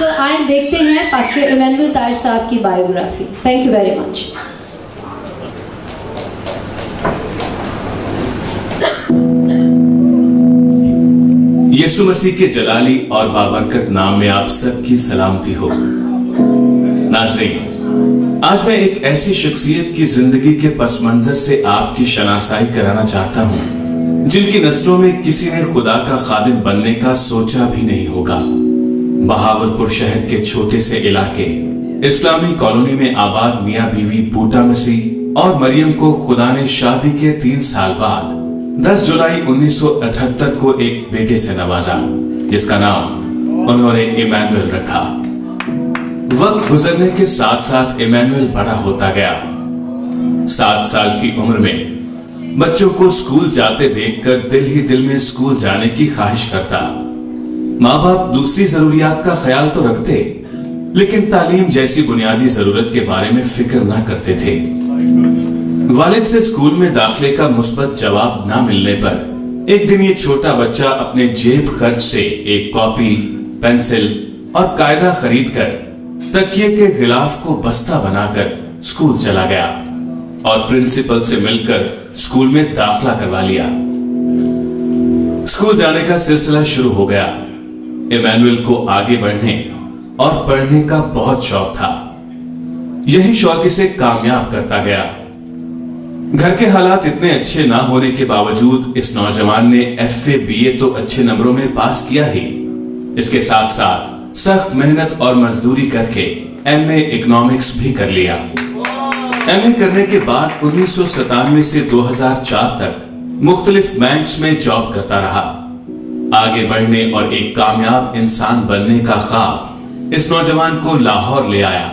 So آئیں دیکھتے ہیں پاسٹر ایمینول تاج صاحب کی biography. Thank you very much. یسوع مسیح کے جلالی اور بابرکت نام میں آپ سب کی سلامتی ہو. ناظرین، آج میں ایک ایسی شخصیت کی زندگی کے پس منظر سے آپ کی شناسائی کرانا چاہتا ہوں جن کی نسلوں میں کسی نے خدا کا خادم بننے کا سوچا بھی نہیں ہوگا. بہاولپور شہر کے چھوٹے سے علاقے اسلامی کالونی میں آباد میاں بیوی بوٹا مسیح اور مریم کو خدا نے شادی کے 3 سال بعد 10 جولائی 1978 کو ایک بیٹے سے نوازا جس کا نام انہوں نے ایمینول رکھا. وقت گزرنے کے ساتھ ساتھ ایمینول بڑا ہوتا گیا. 7 سال کی عمر میں بچوں کو اسکول جاتے دیکھ کر دل ہی دل میں اسکول جانے کی خواہش کرتا. ماں باپ دوسری ضروریات کا خیال تو رکھتے لیکن تعلیم جیسی بنیادی ضرورت کے بارے میں فکر نہ کرتے تھے. والد سے اسکول میں داخلے کا مثبت جواب نہ ملنے پر ایک دن یہ چھوٹا بچہ اپنے جیب خرچ سے ایک کاپی، پینسل اور قاعدہ خرید کر تکیے کے غلاف کو بستہ بنا کر اسکول چلا گیا اور پرنسپل سے مل کر اسکول میں داخلہ کروا لیا. اسکول جانے کا سلسلہ شروع ہو گیا. ایمینول کو آگے بڑھنے اور پڑھنے کا بہت شوق تھا. یہی شوق اسے کامیاب کرتا گیا. گھر کے حالات اتنے اچھے نہ ہونے کے باوجود اس نوجوان نے FA BA تو اچھے نمبروں میں پاس کیا ہی، اس کے ساتھ ساتھ سخت محنت اور مزدوری کر کے MA اکنامکس بھی کر لیا. MA کرنے کے بعد 1997 سے 2004 تک مختلف بینکس میں جاب کرتا رہا. آگے بڑھنے اور ایک کامیاب انسان بننے کا خواب اس نوجوان کو لاہور لے آیا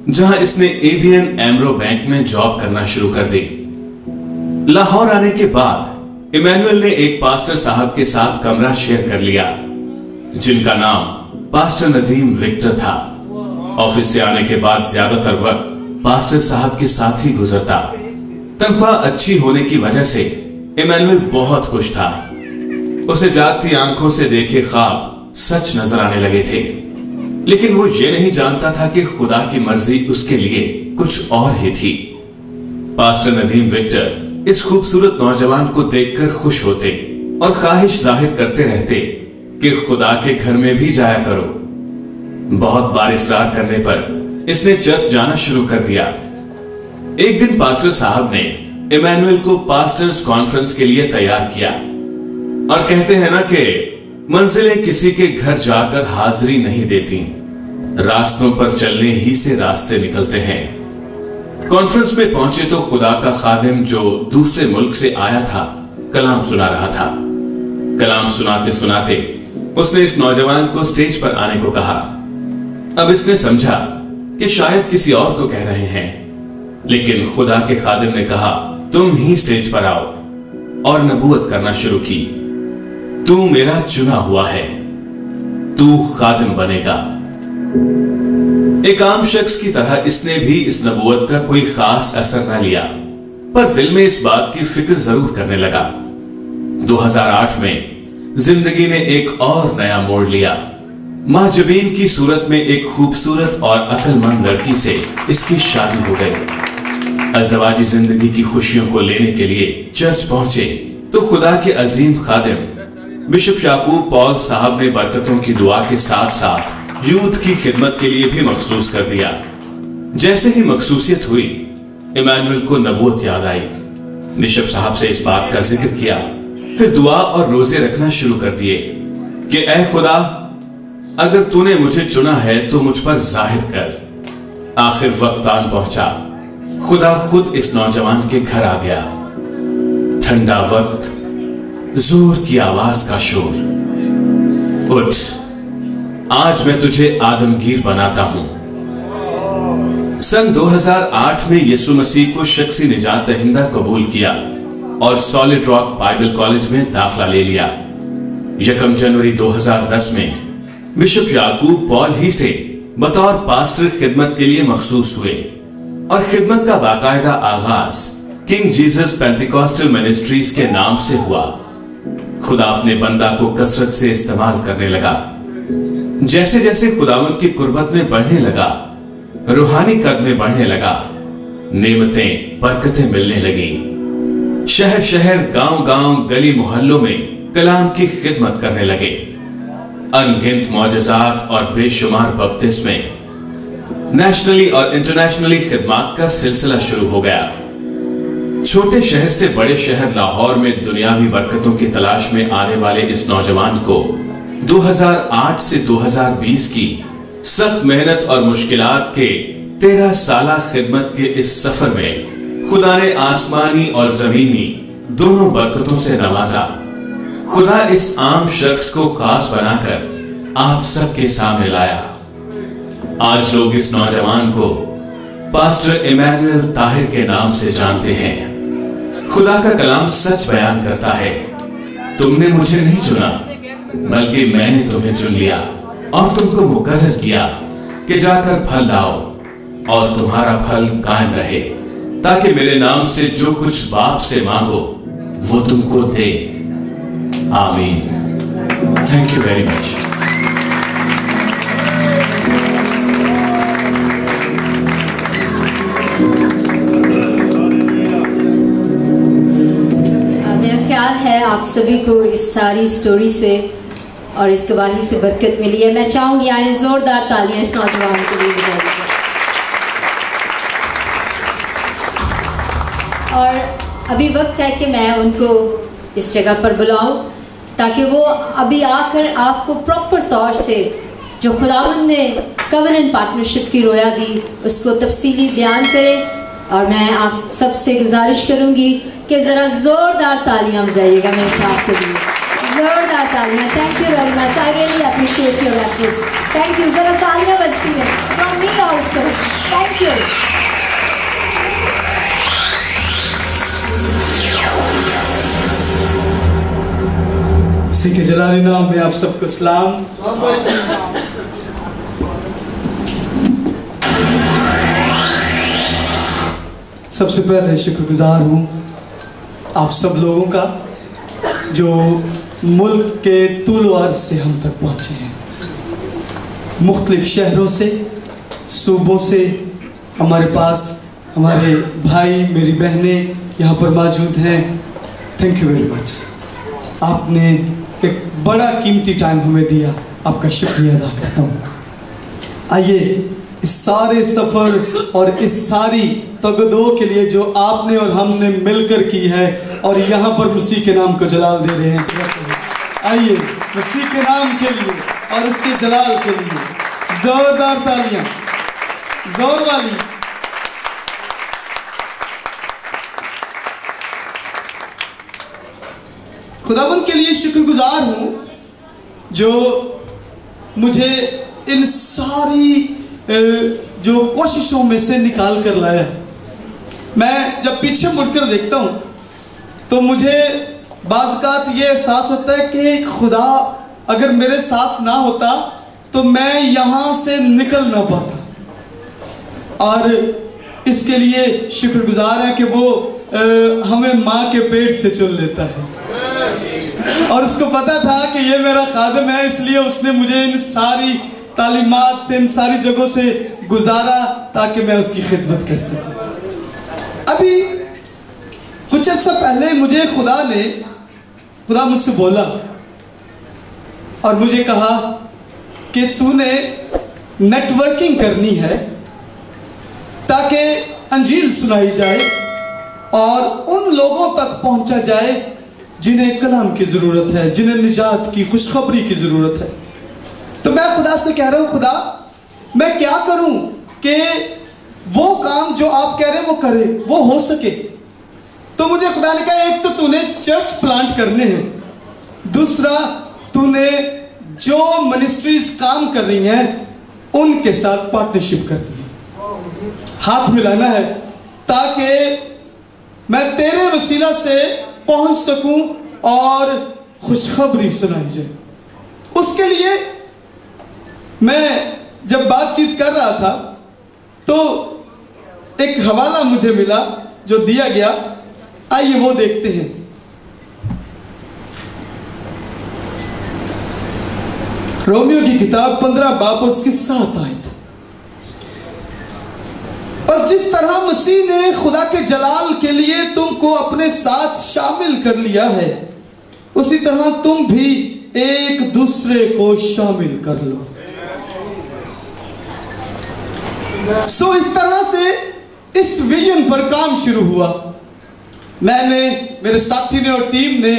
جہاں اس نے ABN ایمرو بینک میں جاب کرنا شروع کر دی. لاہور آنے کے بعد ایمینول نے ایک پاسٹر صاحب کے ساتھ کمرہ شیئر کر لیا جن کا نام پاسٹر ندیم وکٹر تھا. آفس سے آنے کے بعد زیادہ تر وقت پاسٹر صاحب کے ساتھ ہی گزرتا. تنخواہ اچھی ہونے کی وجہ سے ایمینول بہت خوش تھا. اسے جاگتی آنکھوں سے دیکھے خواب سچ نظر آنے لگے تھے لیکن وہ یہ نہیں جانتا تھا کہ خدا کی مرضی اس کے لیے کچھ اور ہی تھی. پاسٹر ندیم وکٹر اس خوبصورت نوجوان کو دیکھ کر خوش ہوتے اور خواہش ظاہر کرتے رہتے کہ خدا کے گھر میں بھی جایا کرو. بہت بار اصرار کرنے پر اس نے چرچ جانا شروع کر دیا. ایک دن پاسٹر صاحب نے ایمینول کو پاسٹرز کانفرنس کے لیے تیار کیا اور کہتے ہیں نا کہ منزلیں کسی کے گھر جا کر حاضری نہیں دیتی، راستوں پر چلنے ہی سے راستے نکلتے ہیں. کانفرنس میں پہنچے تو خدا کا خادم جو دوسرے ملک سے آیا تھا کلام سنا رہا تھا. کلام سناتے سناتے اس نے اس نوجوان کو سٹیج پر آنے کو کہا. اب اس نے سمجھا کہ شاید کسی اور کو کہہ رہے ہیں لیکن خدا کے خادم نے کہا تم ہی سٹیج پر آؤ اور نبوت کرنا شروع کی. تو میرا چنا ہوا ہے، تو خادم بنے گا. ایک عام شخص کی طرح اس نے بھی اس نبوت کا کوئی خاص اثر نہ لیا پر دل میں اس بات کی فکر ضرور کرنے لگا. 2008 میں زندگی نے ایک اور نیا موڑ لیا. مہجبین کی صورت میں ایک خوبصورت اور عقل مند لڑکی سے اس کی شادی ہو گئی. ازدواجی زندگی کی خوشیوں کو لینے کے لیے چرچ پہنچے تو خدا کے عظیم خادم بشپ یعقوب پال صاحب نے برکتوں کی دعا کے ساتھ ساتھ یوتھ کی خدمت کے لیے بھی مخصوص کر دیا. جیسے ہی مخصوصیت ہوئی ایمینول کو نبوت یاد آئی. بشپ صاحب سے اس بات کا ذکر کیا پھر دعا اور روزے رکھنا شروع کر دیے کہ اے خدا اگر تو نے مجھے چنا ہے تو مجھ پر ظاہر کر. آخر وقت آن پہنچا. خدا خود اس نوجوان کے گھر آ گیا. ٹھنڈا وقت، زور کی آواز کا شور، اٹھ آج میں تجھے آدمگیر بناتا ہوں. سن 2008 میں یسوع مسیح کو شخصی نجات دہندہ قبول کیا اور سالڈ راک بائبل کالج میں داخلہ لے لیا. 1 جنوری 2010 میں بشپ یعقوب پال ہی سے بطور پاسٹر خدمت کے لیے مخصوص ہوئے اور خدمت کا باقاعدہ آغاز کنگ جیزس پینٹیکوسٹل منسٹریز کے نام سے ہوا. خدا اپنے بندہ کو کثرت سے استعمال کرنے لگا. जैसे जैसे खुदावंद की कुर्बत में बढ़ने लगा, रूहानी कद में बढ़ने लगा, नेमतें बरकतें मिलने लगी। शहर शहर, गांव गांव, गली मोहल्लों में कलाम की खिदमत करने लगे। अनगिनत मौजज़ात और बेशुमार बपतिस्मे, नेशनली और इंटरनेशनली खिदमत का सिलसिला शुरू हो गया। छोटे शहर से बड़े शहर लाहौर में दुनियावी बरकतों की तलाश में आने वाले इस नौजवान को 2008 से 2020 की सख्त मेहनत और मुश्किलात के 13 साला खिदमत के इस सफर में खुदा ने आसमानी और जमीनी दोनों बरकतों से नवाजा। खुदा इस आम शख्स को खास बनाकर आप सबके सामने लाया। आज लोग इस नौजवान को पास्टर इमैनुअल ताहिर के नाम से जानते हैं। खुदा का कलाम सच बयान करता है, तुमने मुझे नहीं चुना बल्कि मैंने तुम्हें चुन लिया और तुमको मुकर्रर किया कि जाकर फल लाओ और तुम्हारा फल कायम रहे, ताकि मेरे नाम से जो कुछ बाप से मांगो वो तुमको दे। आमीन। Thank you very much. ख्याल है आप सभी को इस सारी स्टोरी से और इस गवाही से बरकत मिली है। मैं चाहूंगी आए जोरदार तालियां इस नौजवान के लिए बजाइए। और अभी वक्त है कि मैं उनको इस जगह पर बुलाऊं ताकि वो अभी आकर आपको प्रॉपर तौर से जो खुदावंद ने कवनेंट पार्टनरशिप की रोया दी उसको तफसीली बयान करें। और मैं आप सबसे गुजारिश करूंगी कि ज़रा ज़ोरदार तालियां बजाइएगा मेरे साथ के लिए, ज़ोरदार तालियां। Thank you very much, I really appreciate your efforts. Thank you. ज़रा तालियां बजती हैं from me also. Thank you. इसी के जलाली नाम में आप सबको सलाम। सबसे पहले शुक्रगुजार हूँ आप सब लोगों का जो मुल्क के तूल अर्ज़ से हम तक पहुँचे हैं। मुख्तलिफ शहरों से, सूबों से हमारे पास हमारे भाई, मेरी बहनें यहाँ पर मौजूद हैं। Thank you very much. आपने एक बड़ा कीमती टाइम हमें दिया, आपका शुक्रिया अदा करता हूँ। आइए इस सारे सफ़र और इस सारी तगदो के लिए जो आपने और हमने मिलकर की है और यहाँ पर मसीह के नाम को जलाल दे रहे हैं, आइए मसीह के नाम के लिए और इसके जलाल के लिए जोरदार तालियां, जोर वाली। खुदावंद के लिए शुक्रगुजार हूँ जो मुझे इन सारी जो कोशिशों में से निकाल कर लाया। मैं जब पीछे मुड़कर देखता हूँ तो मुझे बाज़ ये एहसास होता है कि खुदा अगर मेरे साथ ना होता तो मैं यहाँ से निकल ना पाता। और इसके लिए शुक्रगुजार है कि वो हमें माँ के पेट से चुन लेता है और उसको पता था कि ये मेरा खादिम है, इसलिए उसने मुझे इन सारी तालीमात से, इन सारी जगहों से गुजारा ताकि मैं उसकी खिदमत कर सकूं। अभी कुछ अर्सा पहले मुझे खुदा मुझसे बोला और मुझे कहा कि तूने नेटवर्किंग करनी है ताकि अंजील सुनाई जाए और उन लोगों तक पहुंचा जाए जिन्हें कलाम की ज़रूरत है, जिन्हें निजात की खुशखबरी की ज़रूरत है। तो मैं खुदा से कह रहा हूँ, खुदा मैं क्या करूँ कि वो काम जो आप कह रहे हैं वो करे, वो हो सके। तो मुझे खुदा ने कहा, एक तो तूने चर्च प्लांट करने हैं, दूसरा तूने जो मिनिस्ट्रीज काम कर रही हैं उनके साथ पार्टनरशिप करनी है, हाथ मिलाना है ताकि मैं तेरे वसीला से पहुंच सकूं और खुशखबरी सुनाई जाए। उसके लिए मैं जब बातचीत कर रहा था तो एक हवाला मुझे मिला जो दिया गया, आइए वो देखते हैं। रोमियो की किताब 15 बाब और उसकी 7 आयत। बस जिस तरह मसीह ने खुदा के जलाल के लिए तुमको अपने साथ शामिल कर लिया है, उसी तरह तुम भी एक दूसरे को शामिल कर लो। सो इस तरह से इस विजन पर काम शुरू हुआ। मैंने, मेरे साथी ने और टीम ने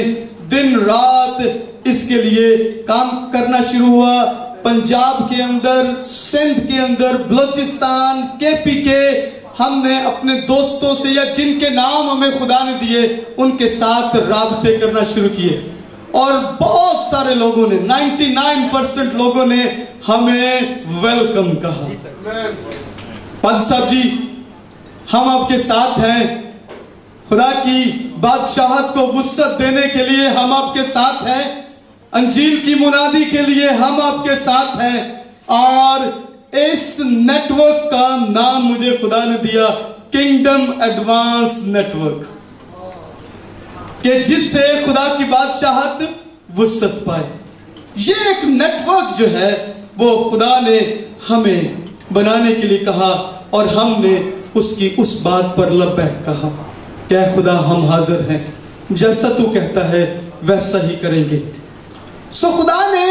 दिन रात इसके लिए काम करना शुरू हुआ। पंजाब के अंदर, सिंध के अंदर, बलोचिस्तान, केपी के, हमने अपने दोस्तों से या जिनके नाम हमें खुदा ने दिए उनके साथ राबते करना शुरू किए। और बहुत सारे लोगों ने, 99% लोगों ने हमें वेलकम कहा। पद साहब जी, हम आपके साथ हैं। खुदा की बादशाहत को वुसअत देने के लिए हम आपके साथ हैं। अंजील की मुनादी के लिए हम आपके साथ हैं। और इस नेटवर्क का नाम मुझे खुदा ने दिया किंगडम एडवांस नेटवर्क, कि जिससे खुदा की बादशाहत वुसअत पाए। ये एक नेटवर्क जो है वो खुदा ने हमें बनाने के लिए कहा और हमने उसकी उस बात पर लब्बैक कहा। क्या खुदा, हम हाजिर हैं, जैसा तू कहता है वैसा ही करेंगे। सो खुदा ने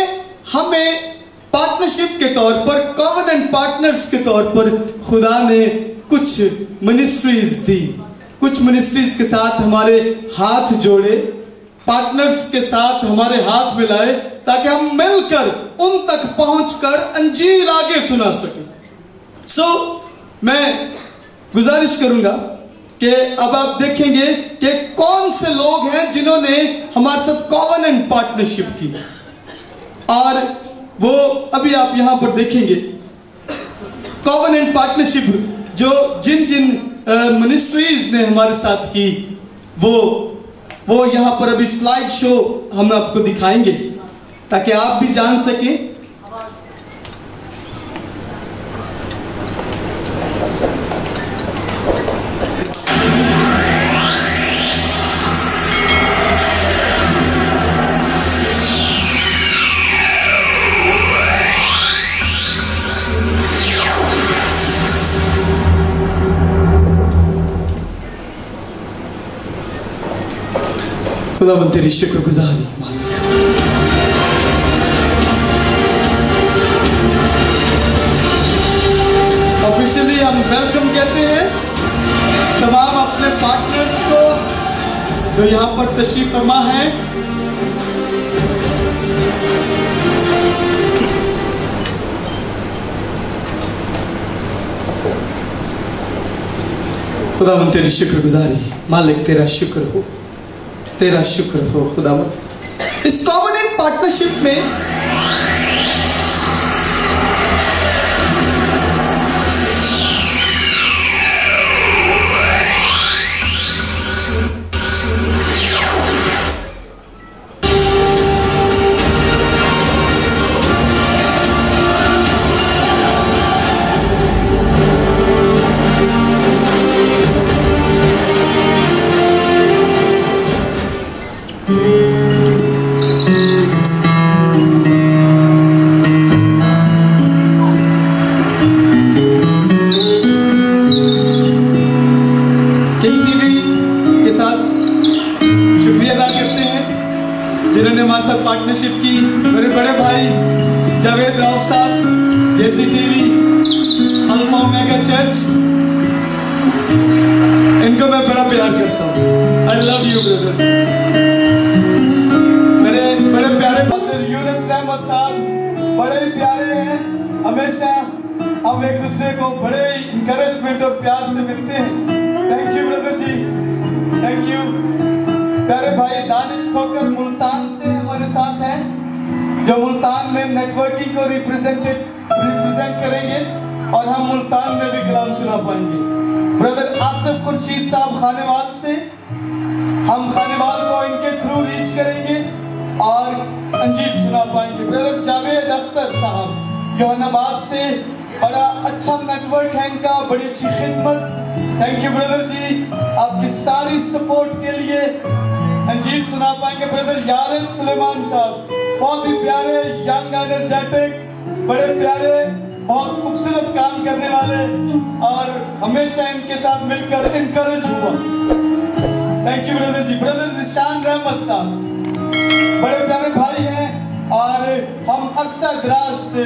हमें पार्टनरशिप के तौर पर, कॉवेनेंट पार्टनर्स के तौर पर खुदा ने कुछ मिनिस्ट्रीज दी। कुछ मिनिस्ट्रीज के साथ हमारे हाथ जोड़े, पार्टनर्स के साथ हमारे हाथ मिलाए, ताकि हम मिलकर उन तक पहुंचकर अंजील आगे सुना सकें। सो मैं गुजारिश करूंगा कि अब आप देखेंगे कि कौन से लोग हैं जिन्होंने हमारे साथ कॉवेनेंट पार्टनरशिप की, और वो अभी आप यहां पर देखेंगे। कॉवेनेंट पार्टनरशिप जो जिन मिनिस्ट्रीज ने हमारे साथ की, वो यहां पर अभी स्लाइड शो हम आपको दिखाएंगे ताकि आप भी जान सकें। खुदावंद तेरी शुक्रगुजारी मालिक। ऑफिशियली हम वेलकम कहते हैं तमाम अपने पार्टनर्स को जो यहां पर तशरीफ फरमा है। खुदावंद तेरी शुक्रगुजारी मालिक, तेरा शुक्र हो, तेरा शुक्र हो खुदावंद। इस कॉवेनेंट पार्टनरशिप में पार्टनरशिप की, मेरे बड़े भाई जावेद राव साहब, जेसी टीवी, अल्फा ओमेगा चर्च, इनको मैं बड़ा प्यार करता हूँ। I love you brother. मेरे बड़े प्यारे पास्टर यूनुस रहमत साहब बड़े ही प्यारे हैं। हमेशा हम एक दूसरे को बड़े ही इंकरेजमेंट और प्यार से मिलते हैं। Thank you brother ji, thank you. प्यारे भाई दानिश खोकर मुल्तान से हमारे साथ हैं, जो मुल्तान में नेटवर्किंग को रिप्रेजेंट करेंगे और हम मुल्तान में भी कलाम सुना पाएंगे। ब्रदर आसिफ खुर्शीद साहब खानेवाल से, हम खानेवाल को इनके थ्रू रीच करेंगे और अंजील सुना पाएंगे। ब्रदर जावेद अख्तर साहब योहानाबाद से, बड़ा अच्छा नेटवर्क है इनका, बड़ी अच्छी खिदमत। थैंक यू ब्रदर जी, आपकी सारी सपोर्ट के लिए अंजील सुना पाएंगे। ब्रदर यारन सुलेमान साहब बहुत ही प्यारे, यंग, एनर्जेटिक, बड़े प्यारे, बहुत खूबसूरत काम करने वाले, और हमेशा इनके साथ मिलकर इनकरेज हुआ। Thank you brother ji. Brother Zeeshan Rehmat साहब बड़े प्यारे भाई हैं, और हम अरसा दराज से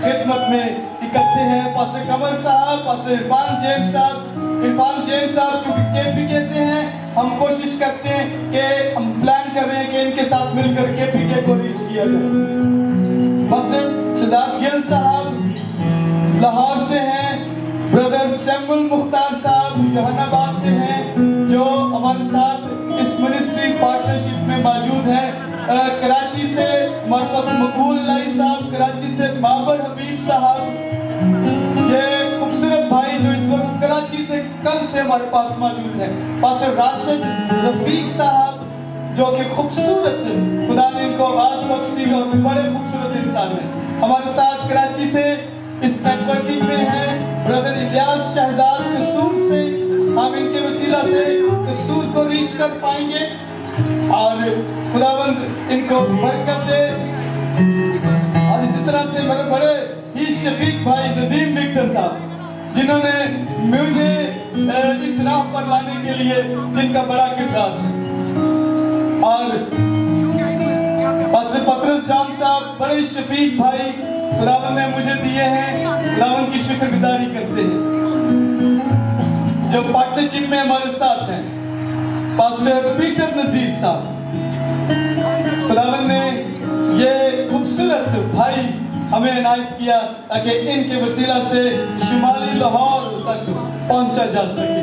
खिदमत में इकट्ठे हैं। पास्टर कमर साहब, पास्टर इरफान जेम्स साहब क्योंकि KPK से हैं, हम कोशिश करते हैं कि हम प्लान कर रहे हैं कि इनके साथ मिलकर KPK को रीच किया जाए। पास्टर शहजाद गिल साहब लाहौर से हैं, ब्रदर सैमुअल मुख्तार साहब जहानाबाद से हैं, जो हमारे साथ इस मिनिस्ट्री पार्टनरशिप में मौजूद हैं। कराची से हमारे पास मकबूल इलाही साहब, कराची से बाबर हबीब साहब, ये खूबसूरत भाई जो इस वक्त कराची से कल से हमारे पास मौजूद हैं। पास्टर राशिद रफीक साहब जो कि खूबसूरत, खुदा ने इनको आवाज़ बख्शी और बड़े खूबसूरत इंसान हैं, हमारे साथ कराची से इस नेटवर्किंग में हैं। ब्रदर इलियास शहजाद कसूर से, हम इनके वसीला से कसूर को रीच कर पाएंगे, और खुदावंद इनको बरकत दे। और इसी तरह से मेरे बड़े ही शफीक भाई नदीम विक्टर साहब, जिन्होंने मुझे इस राह पर लाने के लिए जिनका बड़ा किरदार है, और पास्टर पतरस जान साहब बड़े शफीक भाई खुदावंद ने मुझे दिए हैं, खुदावंद की शुक्रगुजारी करते हैं। जो पार्टनरशिप में हमारे साथ हैं पास्टर पीटर नजीर साहब, खुदावंद ने ये खूबसूरत भाई हमें इनायत किया ताकि इनके वसीला से शुमाली लाहौर तक पहुंचा जा सके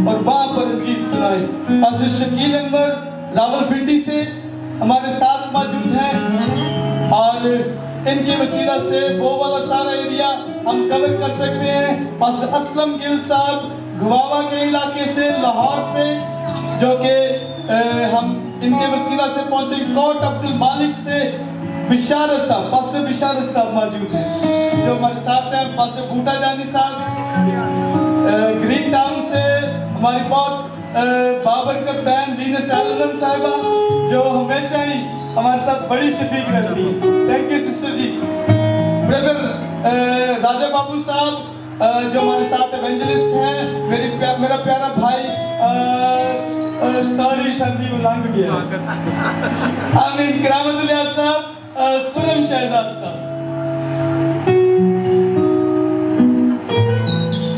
और वहां पर इंजील सुनाए। पास्टर शकील अनवर रावलपिंडी से हमारे साथ मौजूद हैं, और इनके वसीला से वो वाला सारा एरिया हम कवर कर सकते हैं। पास्टर असलम गिल साहब गुवावा के इलाके से, लाहौर से, जो कि हम इनके वसीला से पहुंचे। कोट अब्दुल मालिक से बिशारत साहब, पास्टर बिशारत साहब मौजूद हैं जो हमारे साथ हैं। पास्टर बूटा जानी साहब ग्रीन टाउन से, हमारी बहुत बाबरकत बहन वीनस एल्वन साहिबा जो हमेशा ही हमारे साथ बड़ी शफीक रहती है। Thank you sister ji. Brother Raja Babu साहब जो हमारे साथ एवेंजलिस्ट हैं, मेरा प्यारा भाई, सॉरी सर जी उलंघ गया, आमीन, करामतुल्लाह साहब, खुरम शहजाद साहब,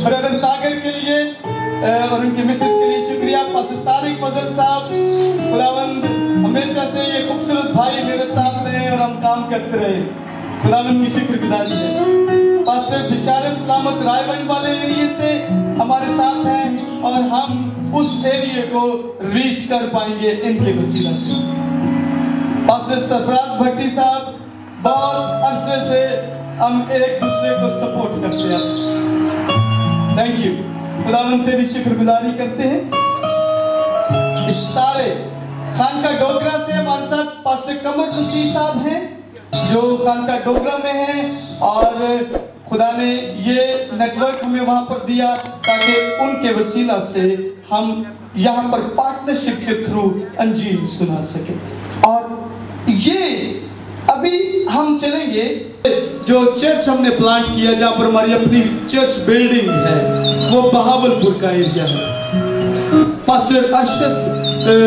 ब्रदर सागर के लिए और उनके मिसेस के लिए शुक्रिया। पास्टर तारिक फजल साहब, खुदावंद हमेशा से ये खूबसूरत भाई मेरे साथ रहे और हम काम करते रहे, खुदावंद की शुक्रगुजारी है। पास्टर बिशारत सलामत रायबंद वाले एरिया से हमारे साथ हैं, और हम उस एरिया को रीच कर पाएंगे इनके वसीला से। पास्टर सरफराज भट्टी साहब, बहुत अरसे से हम एक दूसरे को सपोर्ट करते हैं। थैंक यू, खुदावंद तेरी शुक्रगुजारी करते हैं। इस सारे खानका डोगरा से हमारे साथ पास्टर कमर मसीह साहब हैं जो खानका डोगरा में हैं, और खुदा ने ये नेटवर्क हमें वहां पर दिया ताकि उनके वसीला से हम यहाँ पर पार्टनरशिप के थ्रू अंजील सुना सके। और ये अभी हम चलेंगे जो चर्च हमने प्लांट किया, जहाँ पर हमारी अपनी चर्च बिल्डिंग है, वो बहावलपुर का एरिया है। पास्टर अरशद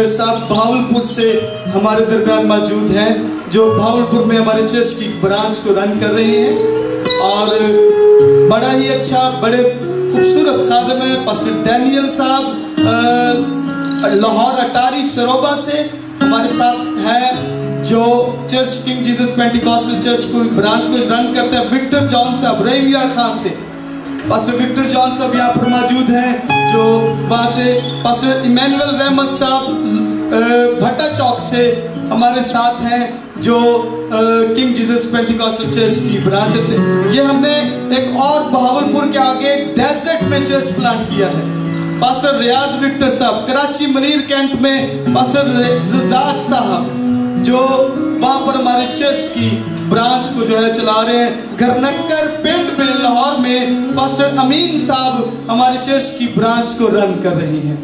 साहब बहावलपुर से हमारे दरमियान मौजूद हैं, जो बहावलपुर में हमारे चर्च की ब्रांच को रन कर रहे हैं, और बड़ा ही अच्छा, बड़े खूबसूरत खादिम है। पास्टर डैनियल साहब लाहौर अटारी सरोबा से हमारे साथ हैं, जो church king Jesus Pentecostal church को ब्रांच को रन करते हैं। विक्टर जॉन साहब रहीम यार खान से, पास्टर विक्टर जॉन साहब यहाँ पर मौजूद हैं, जो वहाँ से। पास्टर इमैनुअल रहमत साहब भट्टा चौक से हमारे साथ हैं, जो किंग जीसस पेंटिकॉस्टल चर्च की ब्रांच है। ये हमने एक और बहावलपुर के आगे डेजर्ट में चर्च प्लांट किया है। पास्टर रियाज विक्टर साहब कराची मनीर कैंट में, पास्टर रजाक साहब जो वहाँ पर हमारे चर्च की ब्रांच को जो है चला रहे हैं। घरनक्कर पिंड में लाहौर में पास्टर अमीन साहब हमारे चर्च की ब्रांच को रन कर रही हैं।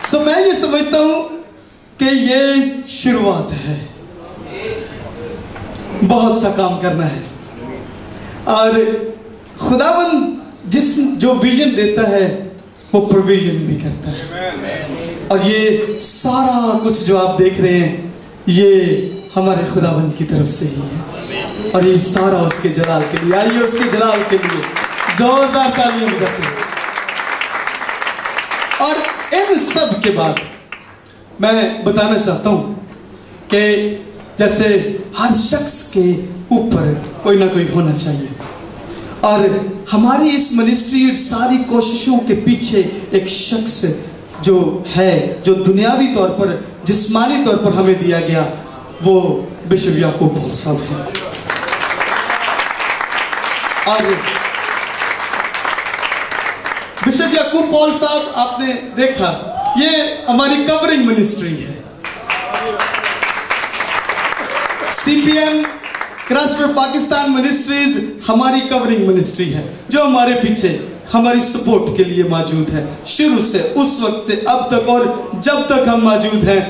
सो मैं ये समझता हूं कि ये शुरुआत है, बहुत सा काम करना है, और खुदावंद जो विजन देता है वो प्रोविजन भी करता है। और ये सारा कुछ जो आप देख रहे हैं ये हमारे खुदावंद की तरफ से ही है, और ये सारा उसके जलाल के लिए। आइए उसके जलाल के लिए जोरदार तालियां बजाते हैं। और इन सब के बाद मैं बताना चाहता हूं कि जैसे हर शख्स के ऊपर कोई ना कोई होना चाहिए, और हमारी इस मिनिस्ट्री सारी कोशिशों के पीछे एक शख्स जो है, जो दुनियावी तौर पर, जिस्मानी तौर पर हमें दिया गया, वो बिशप याकूब पॉल साहब है। और बिशप याकूब पॉल साहब आपने देखा, ये हमारी कवरिंग मिनिस्ट्री है। CPM cross for Pakistan ministries हमारी कवरिंग मिनिस्ट्री है, जो हमारे पीछे हमारी सपोर्ट के लिए मौजूद है, शुरू से, उस वक्त से अब तक, और जब तक हम मौजूद हैं।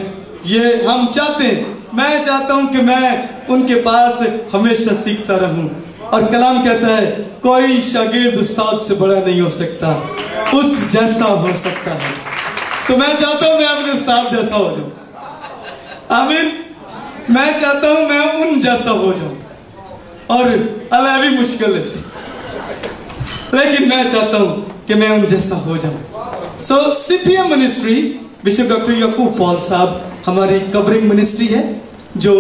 ये हम चाहते हैं, मैं चाहता हूं कि मैं उनके पास हमेशा सीखता रहूं। और कलाम कहता है कोई शागिर्द उस्ताद से बड़ा नहीं हो सकता, उस जैसा हो सकता है। तो मैं चाहता हूं मैं अपने उस्ताद जैसा हो जाऊं। आमीन। मैं चाहता हूं मैं उन जैसा हो जाऊं, और अल्लाह भी मुश्किल है, लेकिन मैं चाहता हूं कि मैं उन जैसा हो जाऊं। सो CPM मिनिस्ट्री, बिशप डॉक्टर याकूब पॉल साहब हमारी कवरिंग मिनिस्ट्री है जो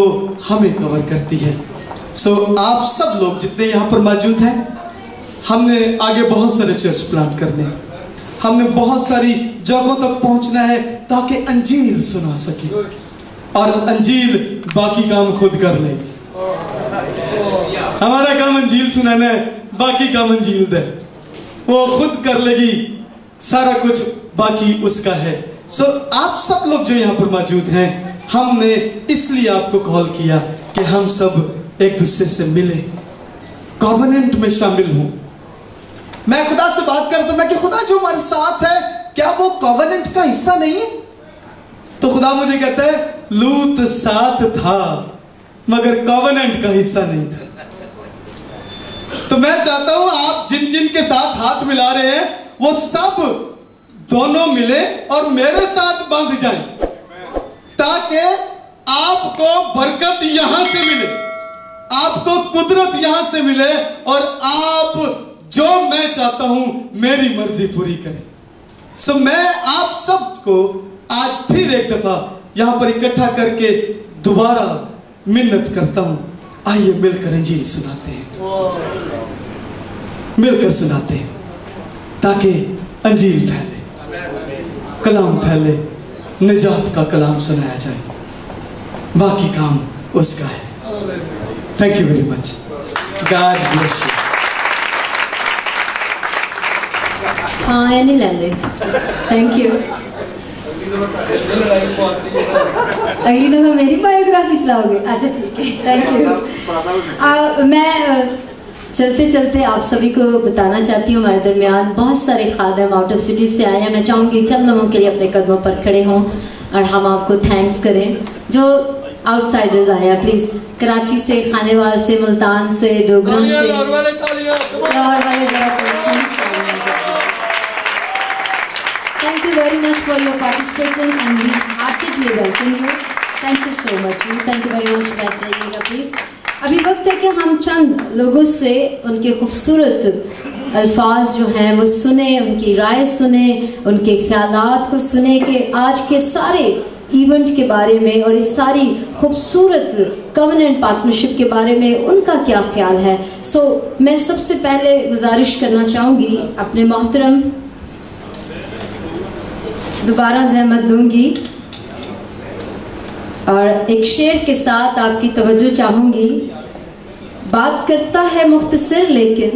हमें कवर करती है। सो आप सब लोग जितने यहाँ पर मौजूद हैं, हमने आगे बहुत सारे चर्च प्लांट करने, हमने बहुत सारी जगहों तक पहुंचना है ताकि अंजील सुना सके, और अंजील बाकी काम खुद कर ले। हमारा काम अंजील सुनाना है, बाकी काम अंजील दे, वो खुद कर लेगी, सारा कुछ बाकी उसका है। सो आप सब लोग जो यहाँ पर मौजूद हैं, हमने इसलिए आपको कॉल किया कि हम सब एक दूसरे से मिले, कॉवेनेंट में शामिल हूं। मैं खुदा से बात करता हूं, मैं कि खुदा जो हमारे साथ है, क्या वो कॉवेनेंट का हिस्सा नहीं है? तो खुदा मुझे कहता है लूत साथ था मगर कॉवेनेंट का हिस्सा नहीं था। तो मैं चाहता हूं आप जिन जिन के साथ हाथ मिला रहे हैं, वो सब दोनों मिले और मेरे साथ बंध जाएं, ताकि आपको बरकत यहां से मिले, आपको कुदरत यहां से मिले, और आप जो मैं चाहता हूं मेरी मर्जी पूरी करें। सो मैं आप सबको आज फिर एक दफा यहां पर इकट्ठा करके दोबारा मिन्नत करता हूं, आइए मिलकर इंजील सुनाते हैं, मिलकर सुनाते हैं, ताकि अंजील फैले, कलाम फैले, निजात का कलाम सुनाया जाए, बाकी काम उसका है। Thank you very much, God bless you. हाँ नहीं लेंगे, थैंक यू। अगली दफा मेरी बायोग्राफी चलाओगे? अच्छा ठीक है, थैंक यू। मैं चलते चलते आप सभी को बताना चाहती हूँ, हमारे दरमियान बहुत सारे खादिम आउट ऑफ सिटी से आए हैं। मैं चाहूँगी चंद लोगों के लिए अपने कदमों पर खड़े हों और हम आपको थैंक्स करें। जो आउटसाइडर्स आए हैं, प्लीज़, कराची से, खानेवाल से, मुल्तान से, डोगरा से, लाहौर वाले जरा thank you very much for your participating and we heartedly welcome you. Thank you so much. Thank you very much. बैठ जाइएगा प्लीज। अभी वक्त है कि हम चंद लोगों से उनके खूबसूरत अल्फाज जो हैं वो सुने, उनकी राय सुने, उनके ख्यालात को सुने कि आज के सारे इवेंट के बारे में और इस सारी खूबसूरत कवनेंट पार्टनरशिप के बारे में उनका क्या ख्याल है। सो मैं सबसे पहले गुजारिश करना चाहूँगी, अपने मोहतरम, दोबारा जहमत दूंगी और एक शेर के साथ आपकी तवज्जो चाहूंगी। बात करता है मुख्तसर लेकिन,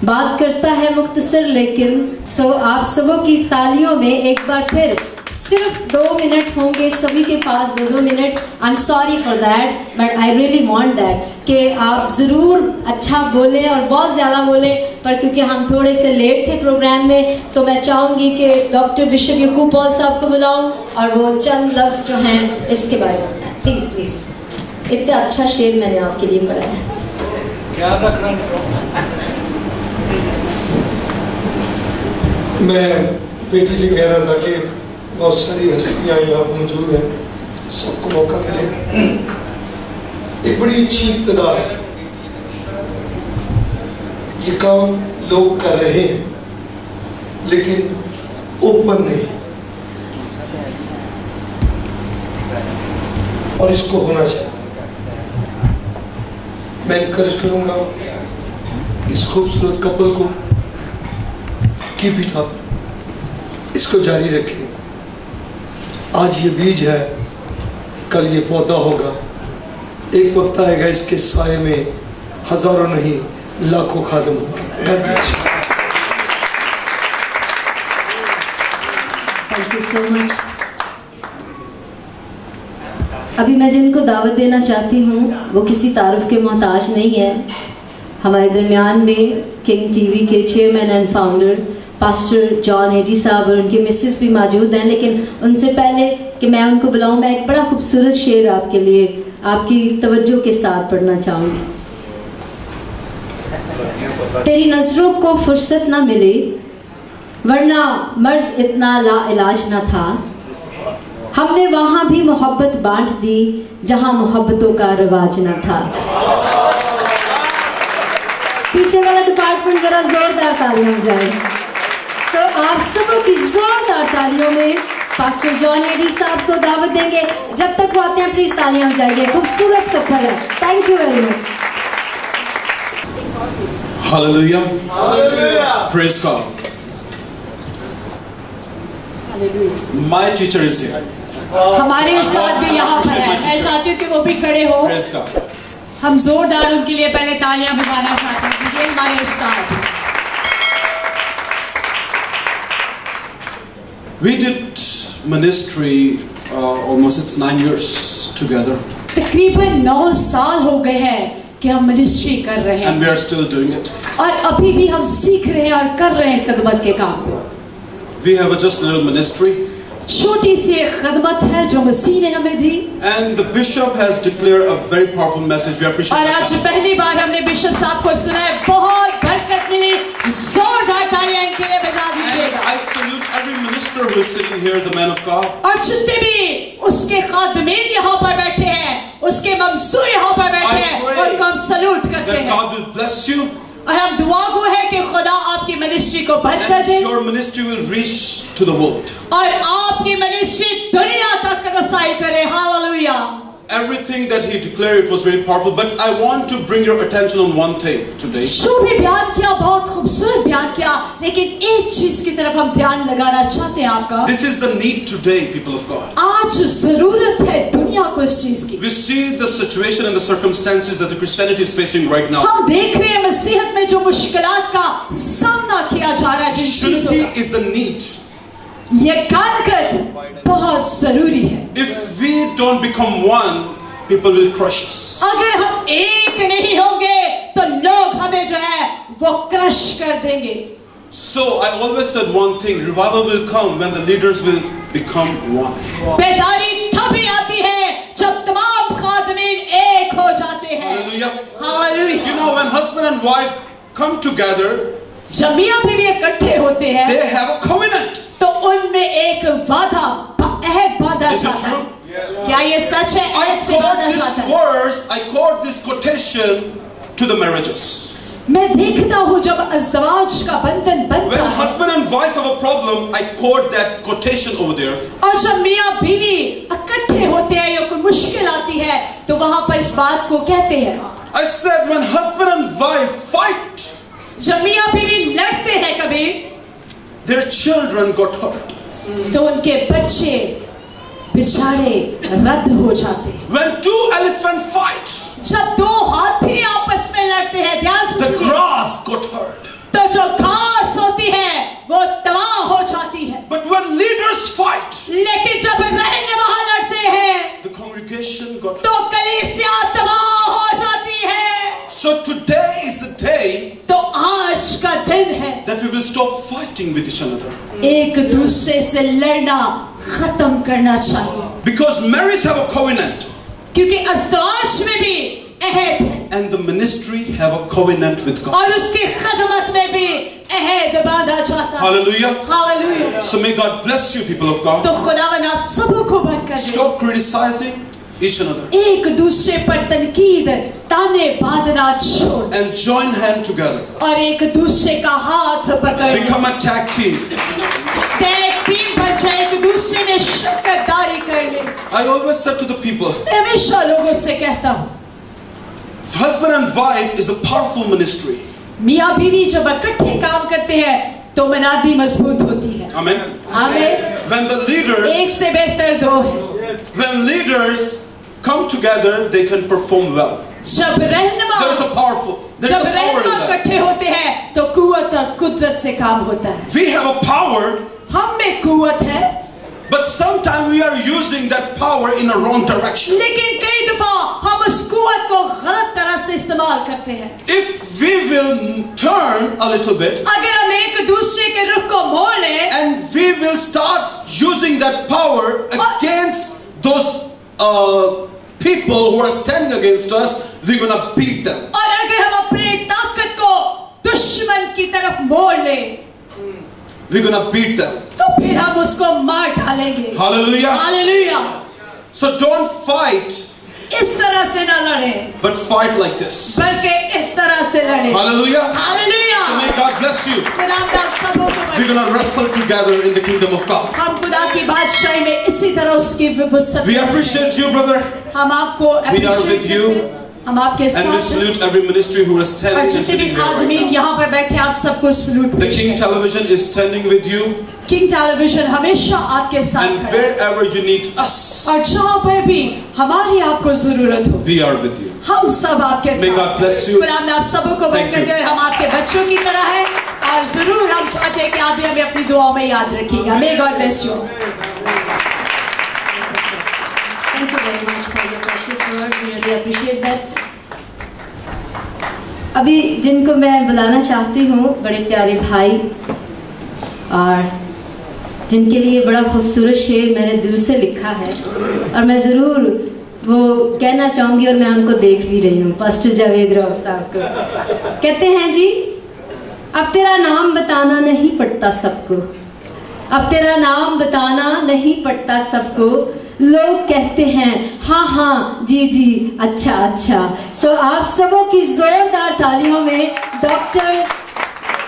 बात करता है मुख्तसर लेकिन। सो आप सबों की तालियों में एक बार फिर सिर्फ 2 मिनट होंगे सभी के पास, 2 minute. I am sorry for that, but I really want that कि आप ज़रूर अच्छा बोलें और बहुत ज़्यादा बोलें, पर क्योंकि हम थोड़े से लेट थे प्रोग्राम में, तो मैं चाहूँगी कि डॉक्टर बिशप यकूब पॉल साहब को बुलाऊँ और वो चंद लफ्ज़ जो हैं इसके बारे में बताएं. Please please. इतना अच्छा शेर मैंने आपके लिए पढ़ा है. मैं बेटी से कह रहा था कि बहुत सारी हस्तियाँ यहाँ मौजूद हैं, सबको मौका मिले. एक बड़ी अच्छी इब्तिदा है. ये काम लोग कर रहे हैं लेकिन ओपन नहीं, और इसको होना चाहिए. मैं इनकरेज करूँगा इस खूबसूरत कपल को, कीप इट अप, इसको जारी रखें. आज ये बीज है, कल ये पौधा होगा. एक वक्त आएगा इसके साए में हजारों नहीं लाखों खादिम होंगे. Thank you so much. अभी मैं जिनको दावत देना चाहती हूँ वो किसी तारुफ के मोहताज नहीं है. हमारे दरमियान में किंग टीवी के chairman and founder pastor John Eddie साहब और उनके मिसेस भी मौजूद हैं, लेकिन उनसे पहले कि मैं उनको बुलाऊं, मैं एक बड़ा खूबसूरत शेर आपके लिए आपकी तवज्जो के साथ पढ़ना चाहूँगी. तेरी नज़रों को फुर्सत ना मिली वरना मर्ज इतना ला इलाज ना था. हमने वहाँ भी मोहब्बत बांट दी जहाँ मोहब्बतों का रिवाज ना था. पीछे वाला डिपार्टमेंट जरा जोरदार तालियां हो जाए. तो आप सबों की जोरदार तालियों में पास्टर जॉन एडी साहब को दावत देंगे. जब तक वो आते हैं प्लीज तालियां हो जाएंगे. खूबसूरत कपल है. Thank you very much. Hallelujah. Hallelujah. Praise God. Hallelujah. My teacher is here. हमारे उस्ताद भी यहाँ पर हैं. मैं चाहती हूँ कि वो भी खड़े हो. Praise God. हम जोरदार उनके लिए पहले तालियां बजाना चाहते हैं. ये हमारे उस्ताद. We did ministry almost it's 9 years together. तकरीबन 9 साल हो गए हैं कि हम मिनिस्ट्री कर रहे हैं. And we are still doing it. और अभी भी हम सीख रहे हैं और कर रहे हैं खिदमत के काम को. We have just a little ministry. छोटी सी एक खिदमत है जो मसीह ने हमें दी. And the bishop has declared a very powerful message. We appreciate और आज पहली बार हमने बिशप साहब को सुना है. बहुत बरकत मिली. जोरदार तालियां इनके लिए बजा दीजिएगा. And I salute every minister who is sitting here, the man of God. और जितने भी उसके खादिमीन यहाँ पर बैठे हैं, उसके ममसूर यहाँ पर बैठे हैं, उनको हम सलूट करते That हैं. God will bless you. और हम दुआ गो है कि खुदा आपकी मिनिस्ट्री को बरकत दे. And your ministry will reach to the world. और आपकी मिनिस्ट्री दुनिया तक रसाई करे. Hallelujah. Everything that he declared, it was very powerful. But I want to bring your attention on one thing today. जो भी बयान किया बहुत खूबसूरत बयान किया, लेकिन एक चीज की तरफ हम ध्यान लगाना चाहते हैं आपका. This is the need today, people of God. आज जरूरत है दुनिया को इस चीज की. We see the situation and the circumstances that the Christianity is facing right now. हम देख रहे हैं मसीहत में जो मुश्किलात का सामना किया जा रहा है. जिन चीजों Unity का is a need. ये कारकत बहुत जरूरी है. If we don't become one, people will crush us. अगर हम एक नहीं होंगे तो लोग हमें जो है वो क्रश कर देंगे. So I always said one thing: revival will come when the leaders will become one. बेदारी तभी आती है जब तमाम खादिमीन एक हो जाते हैं. Hallelujah. Hallelujah. You know, when husband and wife come together, जब मियां बीवी इकट्ठे होते हैं they have a covenant. तो उनमें एक वादा, अहद बांधा Is it जाता है. true? क्या ये सच है? I अहद से quote बांधा this जाता है. verse, I quote this quotation to the marriages. मैं देखता हूँ जब अज़वाज का बंधन बनता When है husband and wife have a problem, I quote that quotation over there. और जब मियां बीवी इकट्ठे होते हैं या कोई मुश्किल आती है तो वहां पर इस बात को कहते हैं. I said when husband and wife fight, जब मियां बीवी लड़ते हैं कभी their children got hurt. तो उनके बच्चे बेचारे रद्द हो जाते हैं. When two elephants fight, जब दो हाथी आपस में लड़ते हैं, ध्यान से the सुनिए, grass got hurt. तो जो घास होती है वो तबाह हो जाती है. But when leaders fight, today is the day तो आज का दिन है that we will stop fighting with each another. एक दूसरे से लड़ना खत्म करना चाहिए. Because marriage have a covenant. क्योंकि अज़वाज में भी अहद है. And the ministry have a covenant with God. और उसकी खदमत में भी अहद बांधा जाता है. Hallelujah. Hallelujah. So may God bless you, people of God. तो खुदावंद आप सबको बरकत दे. Stop criticizing each another. एक दूसरे पर तनकीद ताने बांधना छोड़. And join hand together. और एक दूसरे का हाथ पकड़. Become a tag team. Team बन जाए, एक दूसरे में शरीकदारी कर ले. I always said to the people, हमेशा लोगों से कहता हूँ, husband and wife is a powerful ministry. मियाँ बीवी जब इकट्ठे काम करते हैं तो मनादी मजबूत होती है. Amen. आमीन. When the leaders, एक से बेहतर दो है. when leaders come together, they can perform well. जब रहनुमा There is a power in that. इकट्ठे होते हैं तो कुव्वत और कुदरत से काम होता है. We have a power, हम में कुव्वत है, but sometimes we are using that power in a wrong direction. लेकिन कई दफा हम उस कुव्वत को गलत तरह से इस्तेमाल करते हैं. If we will turn a little bit, अगर हम एक दूसरे के रुख को मोड़ लें, and we will start using that power against those people who are standing against us, we're gonna beat them. और अगर हम अपने ताकत को दुश्मन की तरफ मोड़ लें, We're gonna beat them. तो फिर हम उसको मार डालेंगे. Hallelujah. Hallelujah. So don't fight, इस तरह से ना लड़े, but fight like this. बल्कि इस तरह से लड़े. Hallelujah. Hallelujah. So may God bless you. खुदा आप सबों को We're gonna wrestle together in the kingdom of God. हम खुदा की बादशाही में इसी तरह उसकी व्यवस्था. We appreciate you, brother. हम आपको We are with you. हम आपके साथ And we salute every ministry who is और standing and जितने भी sitting here right आदमी now. यहाँ पर बैठे आप सबको salute. The King Television is standing with you. King television हमेशा आपके साथ And है. wherever you need us, और जहाँ पर भी हमारी आपको जरूरत हो, we are with you. हम सब आपके May साथ. God bless you. खुदा आप सबको Thank बरकत you. दे. हम आपके बच्चों की तरह हैं और जरूर हम चाहते हैं कि आप भी हमें अपनी दुआओं में याद रखिएगा. May God bless you. Thank you very much for your precious words. We really appreciate that. अभी जिनको मैं बुलाना चाहती हूँ, बड़े प्यारे भाई, और जिनके लिए बड़ा खूबसूरत शेर मैंने दिल से लिखा है और मैं ज़रूर वो कहना चाहूँगी और मैं उनको देख भी रही हूँ. पास्टर जावेद राव साहब को कहते हैं, जी अब तेरा नाम बताना नहीं पड़ता सबको, अब तेरा नाम बताना नहीं पड़ता सबको, लोग कहते हैं हाँ हाँ जी जी अच्छा अच्छा. सो आप सबों की जोरदार तालियों में डॉक्टर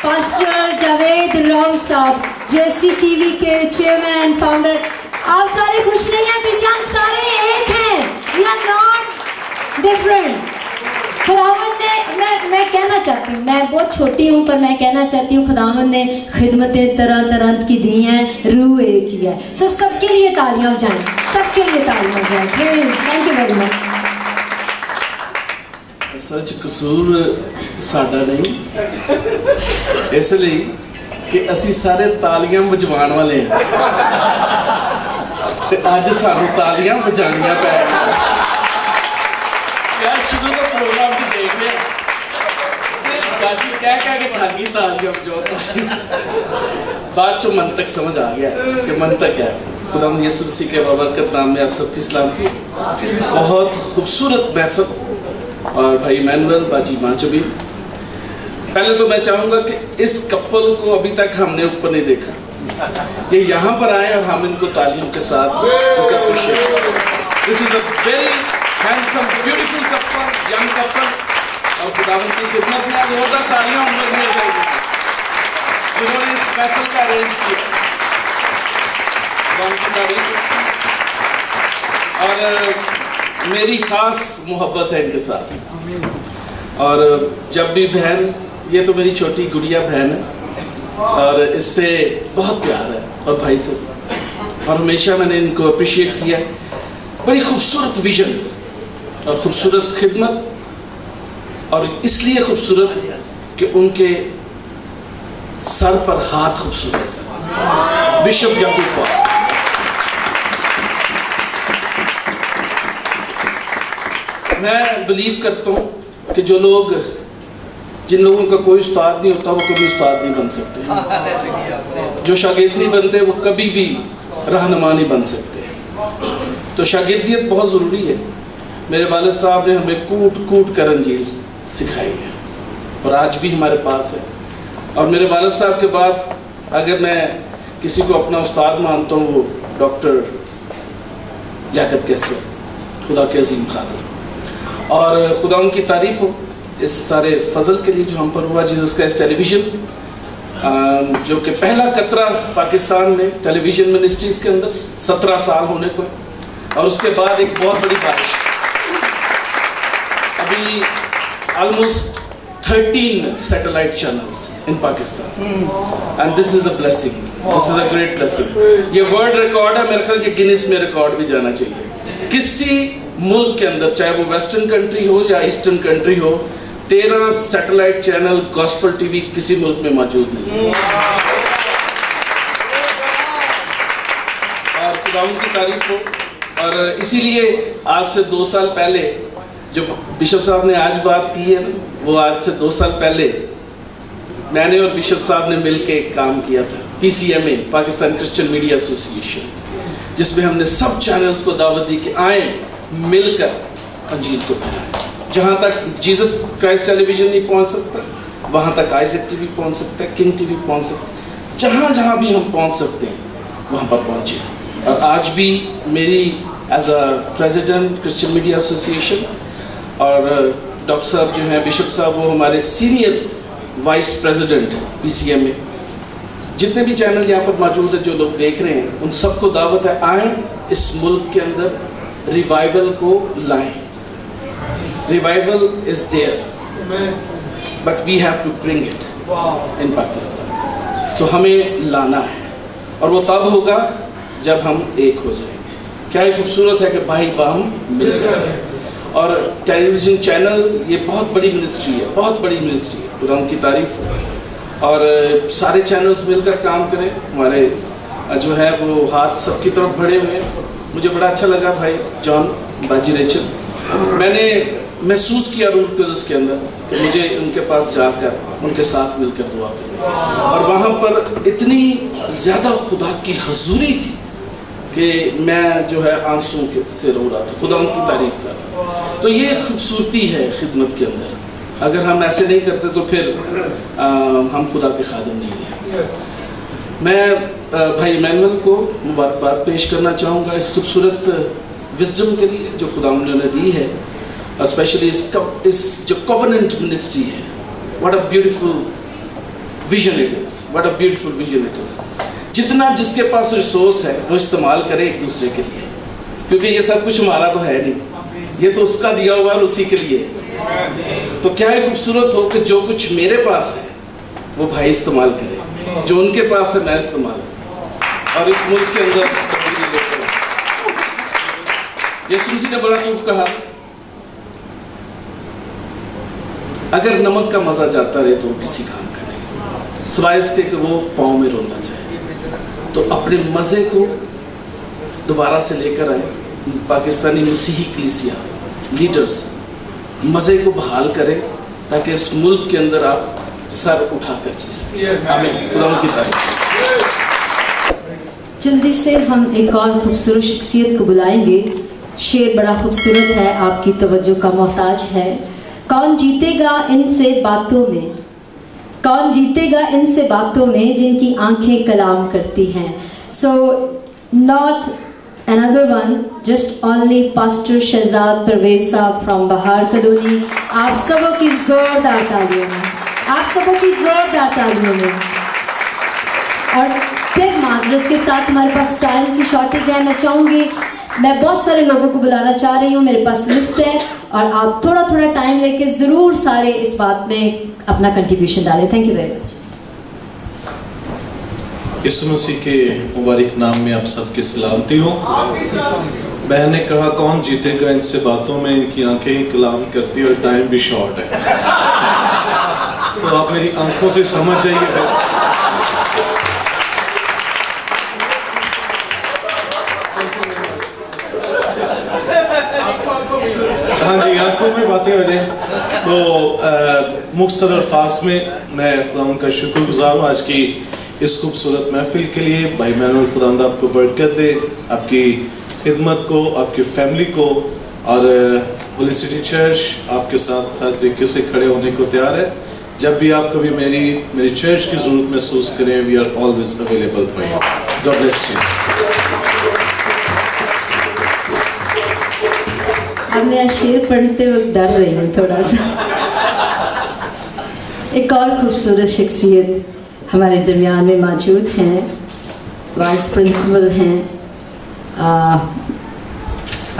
पास्टर जावेद राव साहब, जेसी टीवी के चेयरमैन एंड फाउंडर. आप सारे खुश नहीं हैं, पीछे हम सारे एक हैं. We are not different. खुदावंद ने, मैं कहना चाहती हूँ, मैं बहुत छोटी हूँ पर मैं कहना चाहती हूँ, खुदावंद ने खिदमतें तरह तरह की दी हैं, रूह एक ही है. सो सबके लिए तालियां हो जाएं, सबके लिए तालियां हो जाएं. Please, thank you very much. सच कसूर साडा नहीं, इसलिए कि असी सारे तालियां बजवान वाले हैं ते अज सानू तालियां बजानियां पै यार. शुरू का प्रोग्राम भी देख लिया, बाकी कह के थाकी तालियां बजाओ. बाद चो मन तक समझ आ गया कि मन तक है. खुदा यीशु मसीह के बाबरकत नाम में आप सबकी सलामती. बहुत खूबसूरत महफिल और भाई इमैनुअल बाजी माचो भी. पहले तो मैं चाहूंगा कि इस कपल को अभी तक हमने ऊपर नहीं देखा, ये यहाँ पर आए और हम इनको तालियों के साथ उनका appreciate. This is a very handsome beautiful couple, young couple, और खुदावंद की खिदमत में जोरदार तालियां उन लोग मिल जाएगी जिन्होंने इस महफिल का अरेंज किया. और मेरी खास मोहब्बत है इनके साथ. और जब भी बहन, ये तो मेरी छोटी गुड़िया बहन है और इससे बहुत प्यार है, और भाई से, और हमेशा मैंने इनको अप्रिशिएट किया. बड़ी खूबसूरत विजन और खूबसूरत खिदमत, और इसलिए खूबसूरत कि उनके सर पर हाथ खूबसूरत है. बिशप याकूब, मैं बिलीव करता हूँ कि जो लोग जिन लोगों का कोई उस्ताद नहीं होता वो कभी उस्ताद नहीं बन सकते, जो शागिर्द नहीं बनते वो कभी भी रहनुमा नहीं बन सकते। तो शागिर्दियत बहुत ज़रूरी है। मेरे वालिद साहब ने हमें कूट कूट कर अंजील सिखाई है और आज भी हमारे पास है। और मेरे वालिद साहब के बाद अगर मैं किसी को अपना उस्ताद मानता हूँ वो डॉक्टर लियाकत कैसर, खुदा के अजीम खादिम। और खुदा उनकी तारीफ हो इस सारे फजल के लिए जो हम पर हुआ। जीसस क्राइस्ट टेलीविजन जो कि पहला कतरा पाकिस्तान में टेलीविज़न मिनिस्ट्रीज़ के अंदर 17 साल होने को है, और उसके बाद एक बहुत बड़ी बारिश। अभी almost 13 satellite channels in Pakistan, and this is a blessing, this is a great blessing. ये वर्ल्ड रिकॉर्ड है, मेरे ख्याल ये गिनीज में रिकॉर्ड भी जाना चाहिए। किसी मुल्क के अंदर, चाहे वो वेस्टर्न कंट्री हो या ईस्टर्न कंट्री हो, 13 सैटेलाइट चैनल गॉस्पेल टीवी किसी मुल्क में मौजूद नहीं है। और खुदावंद की तारीफ हो। और इसीलिए आज से 2 साल पहले जो बिशप साहब ने आज बात की है ना, वो आज से 2 साल पहले मैंने और बिशप साहब ने मिलकर एक काम किया था, PCMA, Pakistan Christian media association, जिसमें हमने सब चैनल्स को दावत दी कि आए मिलकर अंजील को फैलाएं। जहाँ तक जीसस क्राइस्ट टेलीविजन नहीं पहुँच सकता, वहाँ तक आइजैक टीवी पहुँच सकता है, किंग टीवी पहुँच सकता है। जहाँ जहाँ भी हम पहुँच सकते हैं वहाँ पर पहुँचे। और आज भी मेरी as a president Christian media association, और डॉक्टर साहब जो हैं बिशप साहब, वो हमारे सीनियर वाइस प्रेसिडेंट PCMA। जितने भी चैनल यहाँ पर मौजूद है, जो लोग देख रहे हैं, उन सबको दावत है, आए इस मुल्क के अंदर रिवाइवल को लाएं। Revival is there but we have to bring it in Pakistan. तो हमें लाना है, और वो तब होगा जब हम एक हो जाएंगे। क्या खूबसूरत है कि भाई बाम मिल गए। और टेलीविज़न चैनल ये बहुत बड़ी मिनिस्ट्री है, बहुत बड़ी मिनिस्ट्री है, खुदा उनकी तारीफ हो। और सारे चैनल्स मिलकर काम करें। हमारे जो है वो हाथ सबकी तरफ बढ़े हुए हैं। मुझे बड़ा अच्छा लगा भाई जॉन, बाजी रेचल, मैंने महसूस किया रूह कुदस के अंदर कि मुझे उनके पास जाकर उनके साथ मिलकर दुआ करनी। और वहाँ पर इतनी ज़्यादा खुदा की हजूरी थी कि मैं जो है आंसुओं से रो रहा था, खुदा उनकी तारीफ कर रहा। तो ये खूबसूरती है खिदमत के अंदर। अगर हम ऐसे नहीं करते तो फिर हम खुदा के खादिम नहीं हैं। मैं भाई इमैनुअल को मुबारकबाद पेश करना चाहूँगा इस खूबसूरत विजडम के लिए जो खुदा उन्होंने दी है, स्पेशली इस जो कॉवेनेंट मिनिस्ट्री है। What a beautiful vision it is, what a beautiful vision it is. जितना जिसके पास रिसोर्स है वो इस्तेमाल करे एक दूसरे के लिए, क्योंकि ये सब कुछ हमारा तो है नहीं, ये तो उसका दिया हुआ है, उसी के लिए। तो क्या है खूबसूरत हो कि जो कुछ मेरे पास है वो भाई इस्तेमाल करे, जो उनके पास है मैं इस्तेमाल करूं। और इस मुल्क के अंदर यीशु मसीह ने बड़ा खूब कहा, अगर नमक का मजा जाता रहे तो किसी काम का नहीं, सिवाय इसके कि वो पाँव में रोंदा जाए। तो अपने मजे को दोबारा से लेकर आए। पाकिस्तानी मसीही कलीसिया लीडर्स मजे को बहाल करें ताकि इस मुल्क के अंदर आप सर उठाकर जी सकें। आमीन। खुदा की तारीफ। जल्दी से हम एक और खूबसूरत शख्सियत को बुलाएंगे। शेर बड़ा खूबसूरत है, आपकी तवज्जो का मोहताज है। कौन जीतेगा इनसे बातों में, कौन जीतेगा इनसे बातों में जिनकी आंखें कलाम करती हैं। So not another one, just only Pastor Shahzad Parvez साहब from Bahar Kadoni। आप सबों की जोरदार तालियों में, आप सबों की जोरदार तालियों में। और फिर माजरत के साथ हमारे पास टाइम की शॉर्टेज है। मैं चाहूँगी, मैं बहुत सारे लोगों को बुलाना चाह रही हूँ, मेरे पास लिस्ट है, और आप थोड़ा थोड़ा टाइम लेके ज़रूर सारे इस बात में अपना कंट्रीब्यूशन डालें। Thank you very much. Yeshu Masih के मुबारक नाम में आप सबकी सलामती हो। बहन ने कहा कौन जीतेगा इनसे बातों में, इनकी आंखें ही कलाम करती और टाइम भी शॉर्ट है। तो आप मेरी आंखों से समझ जाइए। हाँ जी, आंखों में बातें हो जाए। तो मुख्तसर अल्फाज में मैं खुदा का शुक्रगुजार हूँ आज की इस खूबसूरत महफिल के लिए। भाई मैनुअल खुदावंद आपको बरकत दे, आपकी खिदमत को, आपकी फैमिली को, और होली सिटी चर्च आपके साथ हर तरीके से खड़े होने को तैयार है। जब भी आप कभी मेरी चर्च की जरूरत महसूस करें, we are always available for you. God bless you. अब मैं शेर पढ़ते वक्त डर रही हूँ थोड़ा सा। एक और खूबसूरत शख्सियत हमारे दरमियान में मौजूद हैं, वाइस प्रिंसिपल हैं,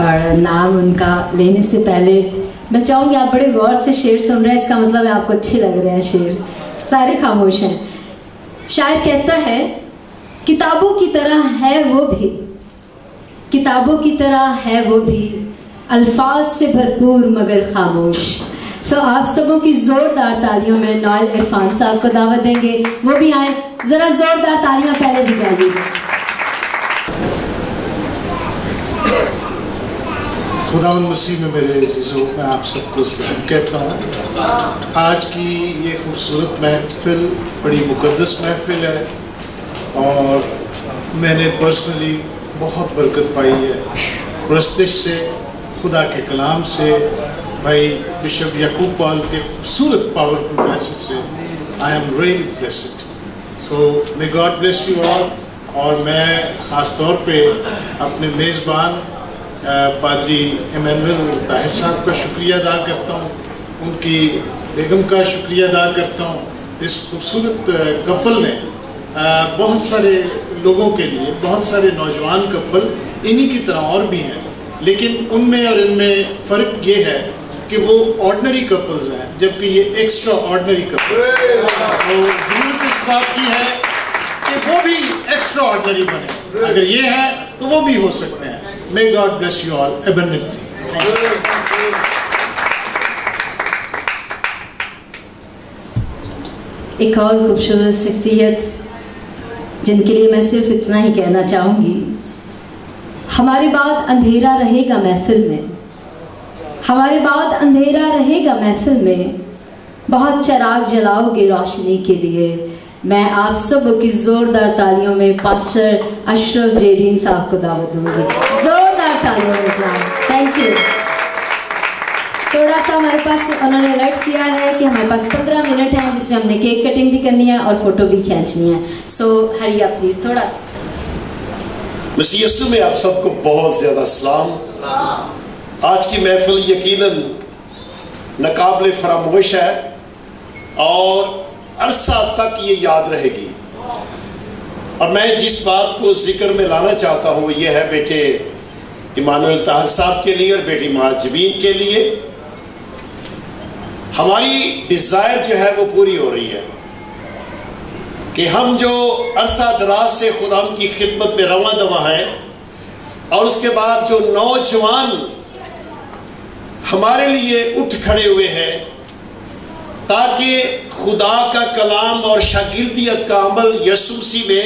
और नाम उनका लेने से पहले मैं चाहूँगी आप बड़े गौर से शेर सुन रहे हैं, इसका मतलब है आपको अच्छे लग रहे हैं शेर, सारे खामोश हैं। शायर कहता है, किताबों की तरह है वो भी, किताबों की तरह है वो भी, अल्फाज से भरपूर मगर खामोश। आप सबों की जोरदार तालियों में नॉयल इरफान साहब को दावत देंगे, वो भी आए, जरा जोरदार तालियां पहले भी जाइए। खुदा मसीह में मेरे अज़ीज़ों, मैं आप सबको कहता हूँ आज की ये खूबसूरत महफिल बड़ी मुक़द्दस महफिल है और मैंने पर्सनली बहुत बरकत पाई है प्रस्तुत से, खुदा के कलाम से, भाई बिशप याकूब पॉल के खूबसूरत पावरफुल मैसेज से। I am really blessed, so may God bless you all. और मैं ख़ास तौर पे अपने मेज़बान पादरी इमैनुअल ताहिर साहब का शुक्रिया अदा करता हूँ, उनकी बेगम का शुक्रिया अदा करता हूँ। इस खूबसूरत कपल ने बहुत सारे लोगों के लिए, बहुत सारे नौजवान कपल इन्हीं की तरह और भी हैं, लेकिन उनमें और इनमें फ़र्क ये है कि वो ऑर्डिनरी कपल्स हैं, जबकि ये एक्स्ट्रा ऑर्डिनरी कपल। तो ज़रूरत इस बात की है कि वो भी एक्स्ट्रा ऑर्डिनरी बने, अगर ये है तो वो भी हो सकते हैं। May God bless you all abundantly. एक और खूबसूरत शख्सियत जिनके लिए मैं सिर्फ इतना ही कहना चाहूँगी, हमारे बाद अंधेरा रहेगा महफिल में, हमारे बाद अंधेरा रहेगा महफिल में, बहुत चराग जलाओगे रोशनी के लिए। मैं आप सब की जोरदार तालियों में पास्टर अशरफ जेडीन साहब को दावत दूंगी, जोरदार तालियों में। Thank you. थोड़ा सा हमारे पास उन्होंने अलर्ट किया है कि हमारे पास 15 मिनट हैं जिसमें हमने केक कटिंग भी करनी है और फोटो भी खींचनी है, सो हरी अप प्लीज थोड़ा सा। मसीह यीशु में आप सबको बहुत ज्यादा सलाम। आज की महफिल यकीनन नाकाबिले फरामोश है और अरसा तक ये याद रहेगी। और मैं जिस बात को जिक्र में लाना चाहता हूँ वो ये है बेटे इमानुएल ताहिर साहब के लिए और बेटी महाजबीन के लिए। हमारी डिजायर जो है वो पूरी हो रही है कि हम जो अरसा दराज से खुदा की खिदमत में रवां दवा हैं और उसके बाद जो नौजवान हमारे लिए उठ खड़े हुए हैं ताकि खुदा का कलाम और शागिर्दियत का अमल यीशु मसीह में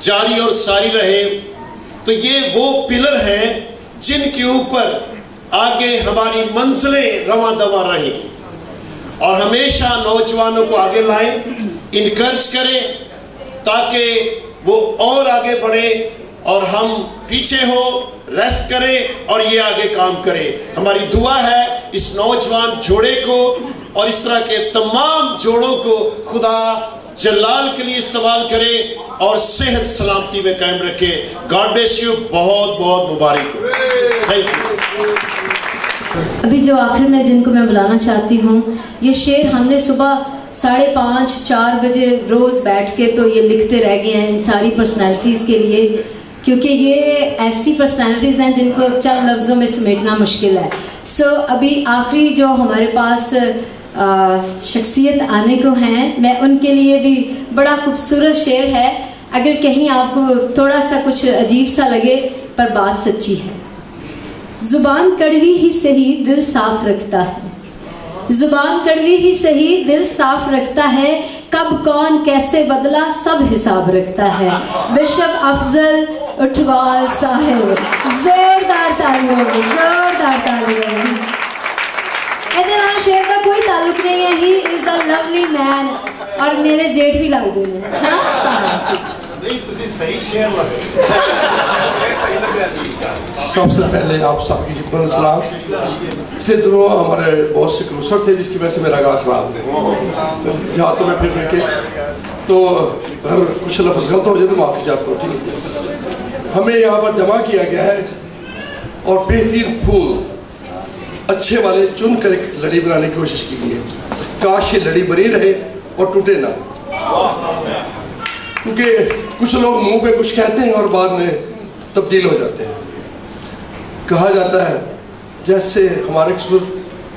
जारी और सारी रहे, तो ये वो पिलर हैं जिनके ऊपर आगे हमारी मंजिलें रवां दवा रहेंगी। और हमेशा नौजवानों को आगे लाएं, इनकरेज करें ताकि वो और आगे बढ़े और हम पीछे हो, रेस्ट करें और ये आगे काम करें। हमारी दुआ है इस नौजवान जोड़े को और इस तरह के तमाम जोड़ों को खुदा जलाल के लिए इस्तेमाल करे और सेहत सलामती में कायम रखे। गॉड ब्लेस यू, बहुत बहुत मुबारक हो। Thank you. अभी जो आखिर में जिनको मैं बुलाना चाहती हूँ, ये शेर हमने सुबह 5:30-4 बजे रोज़ बैठ के तो ये लिखते रह गए हैं इन सारी पर्सनैलिटीज़ के लिए, क्योंकि ये ऐसी पर्सनैलिटीज़ हैं जिनको चंद लफ्ज़ों में समेटना मुश्किल है। अभी आखिरी जो हमारे पास शख्सियत आने को हैं, मैं उनके लिए भी बड़ा खूबसूरत शेर है। अगर कहीं आपको थोड़ा सा कुछ अजीब सा लगे, पर बात सच्ची है। जुबान कड़वी ही सही दिल साफ रखता है, जुबान कड़वी ही सही दिल साफ रखता है, कब कौन कैसे बदला सब हिसाब रखता है। बिशप अफजल उठवाल साहिब, जोरदार तालियों, जोरदार तालियों। शेर का ताल्लुक नहीं है, he is a lovely man और मेरे जेठ भी लगते हैं। सबसे पहले आप सबकी खिदमत सलाम। पिछले दिनों हमारे बहुत से क्रूसर थे जिसकी वजह से मेरा गला खराब है, जहाँ तो मैं फिर के तो अगर कुछ लफ्ज़ गलत हो जाए तो माफ़ी चाहता हूँ, ठीक है। हमें यहाँ पर जमा किया गया है और बेहतरीन फूल अच्छे वाले चुन कर एक लड़ी बनाने की कोशिश की गई है। काश ये लड़ी बनी रहे और टूटे ना, क्योंकि कुछ लोग मुंह पे कुछ कहते हैं और बाद में तब्दील हो जाते हैं। कहा जाता है जैसे हमारे कसूर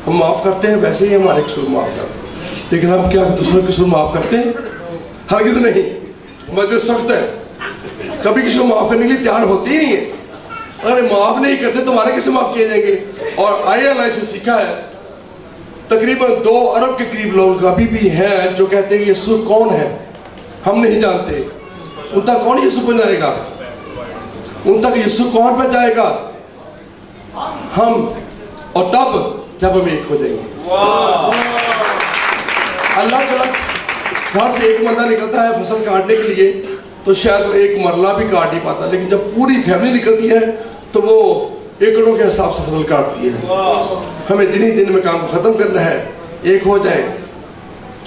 हम माफ़ करते हैं वैसे ही हमारे कसूर माफ़ करते हैं, लेकिन हम क्या दूसरों के कसूर माफ़ करते हैं? हरगिज़ नहीं। मजबूर सख्त है, कभी किसी को माफ़ करने के लिए तैयार होती ही नहीं है। अरे माफ़ नहीं करते तुम्हारे कैसे माफ़ किए जाएंगे? और ILI से सीखा है, तकरीबन 2 अरब के करीब लोग अभी भी हैं जो कहते हैं यीशु कौन है हम नहीं जानते। उन तक कौन यीशु पहुंचाएगा? उन तक यीशु कौन पहुंचाएगा? हम, और तब जब हम एक हो जाएंगे। अलग अलग घर से एक मरला निकलता है फसल काटने के लिए तो शायद वो एक मरला भी काट नहीं पाता, लेकिन जब पूरी फैमिली निकलती है तो वो एकड़ों के हिसाब से फसल काटती है। हमें दिन ही दिन में काम को ख़त्म करना है, एक हो जाए,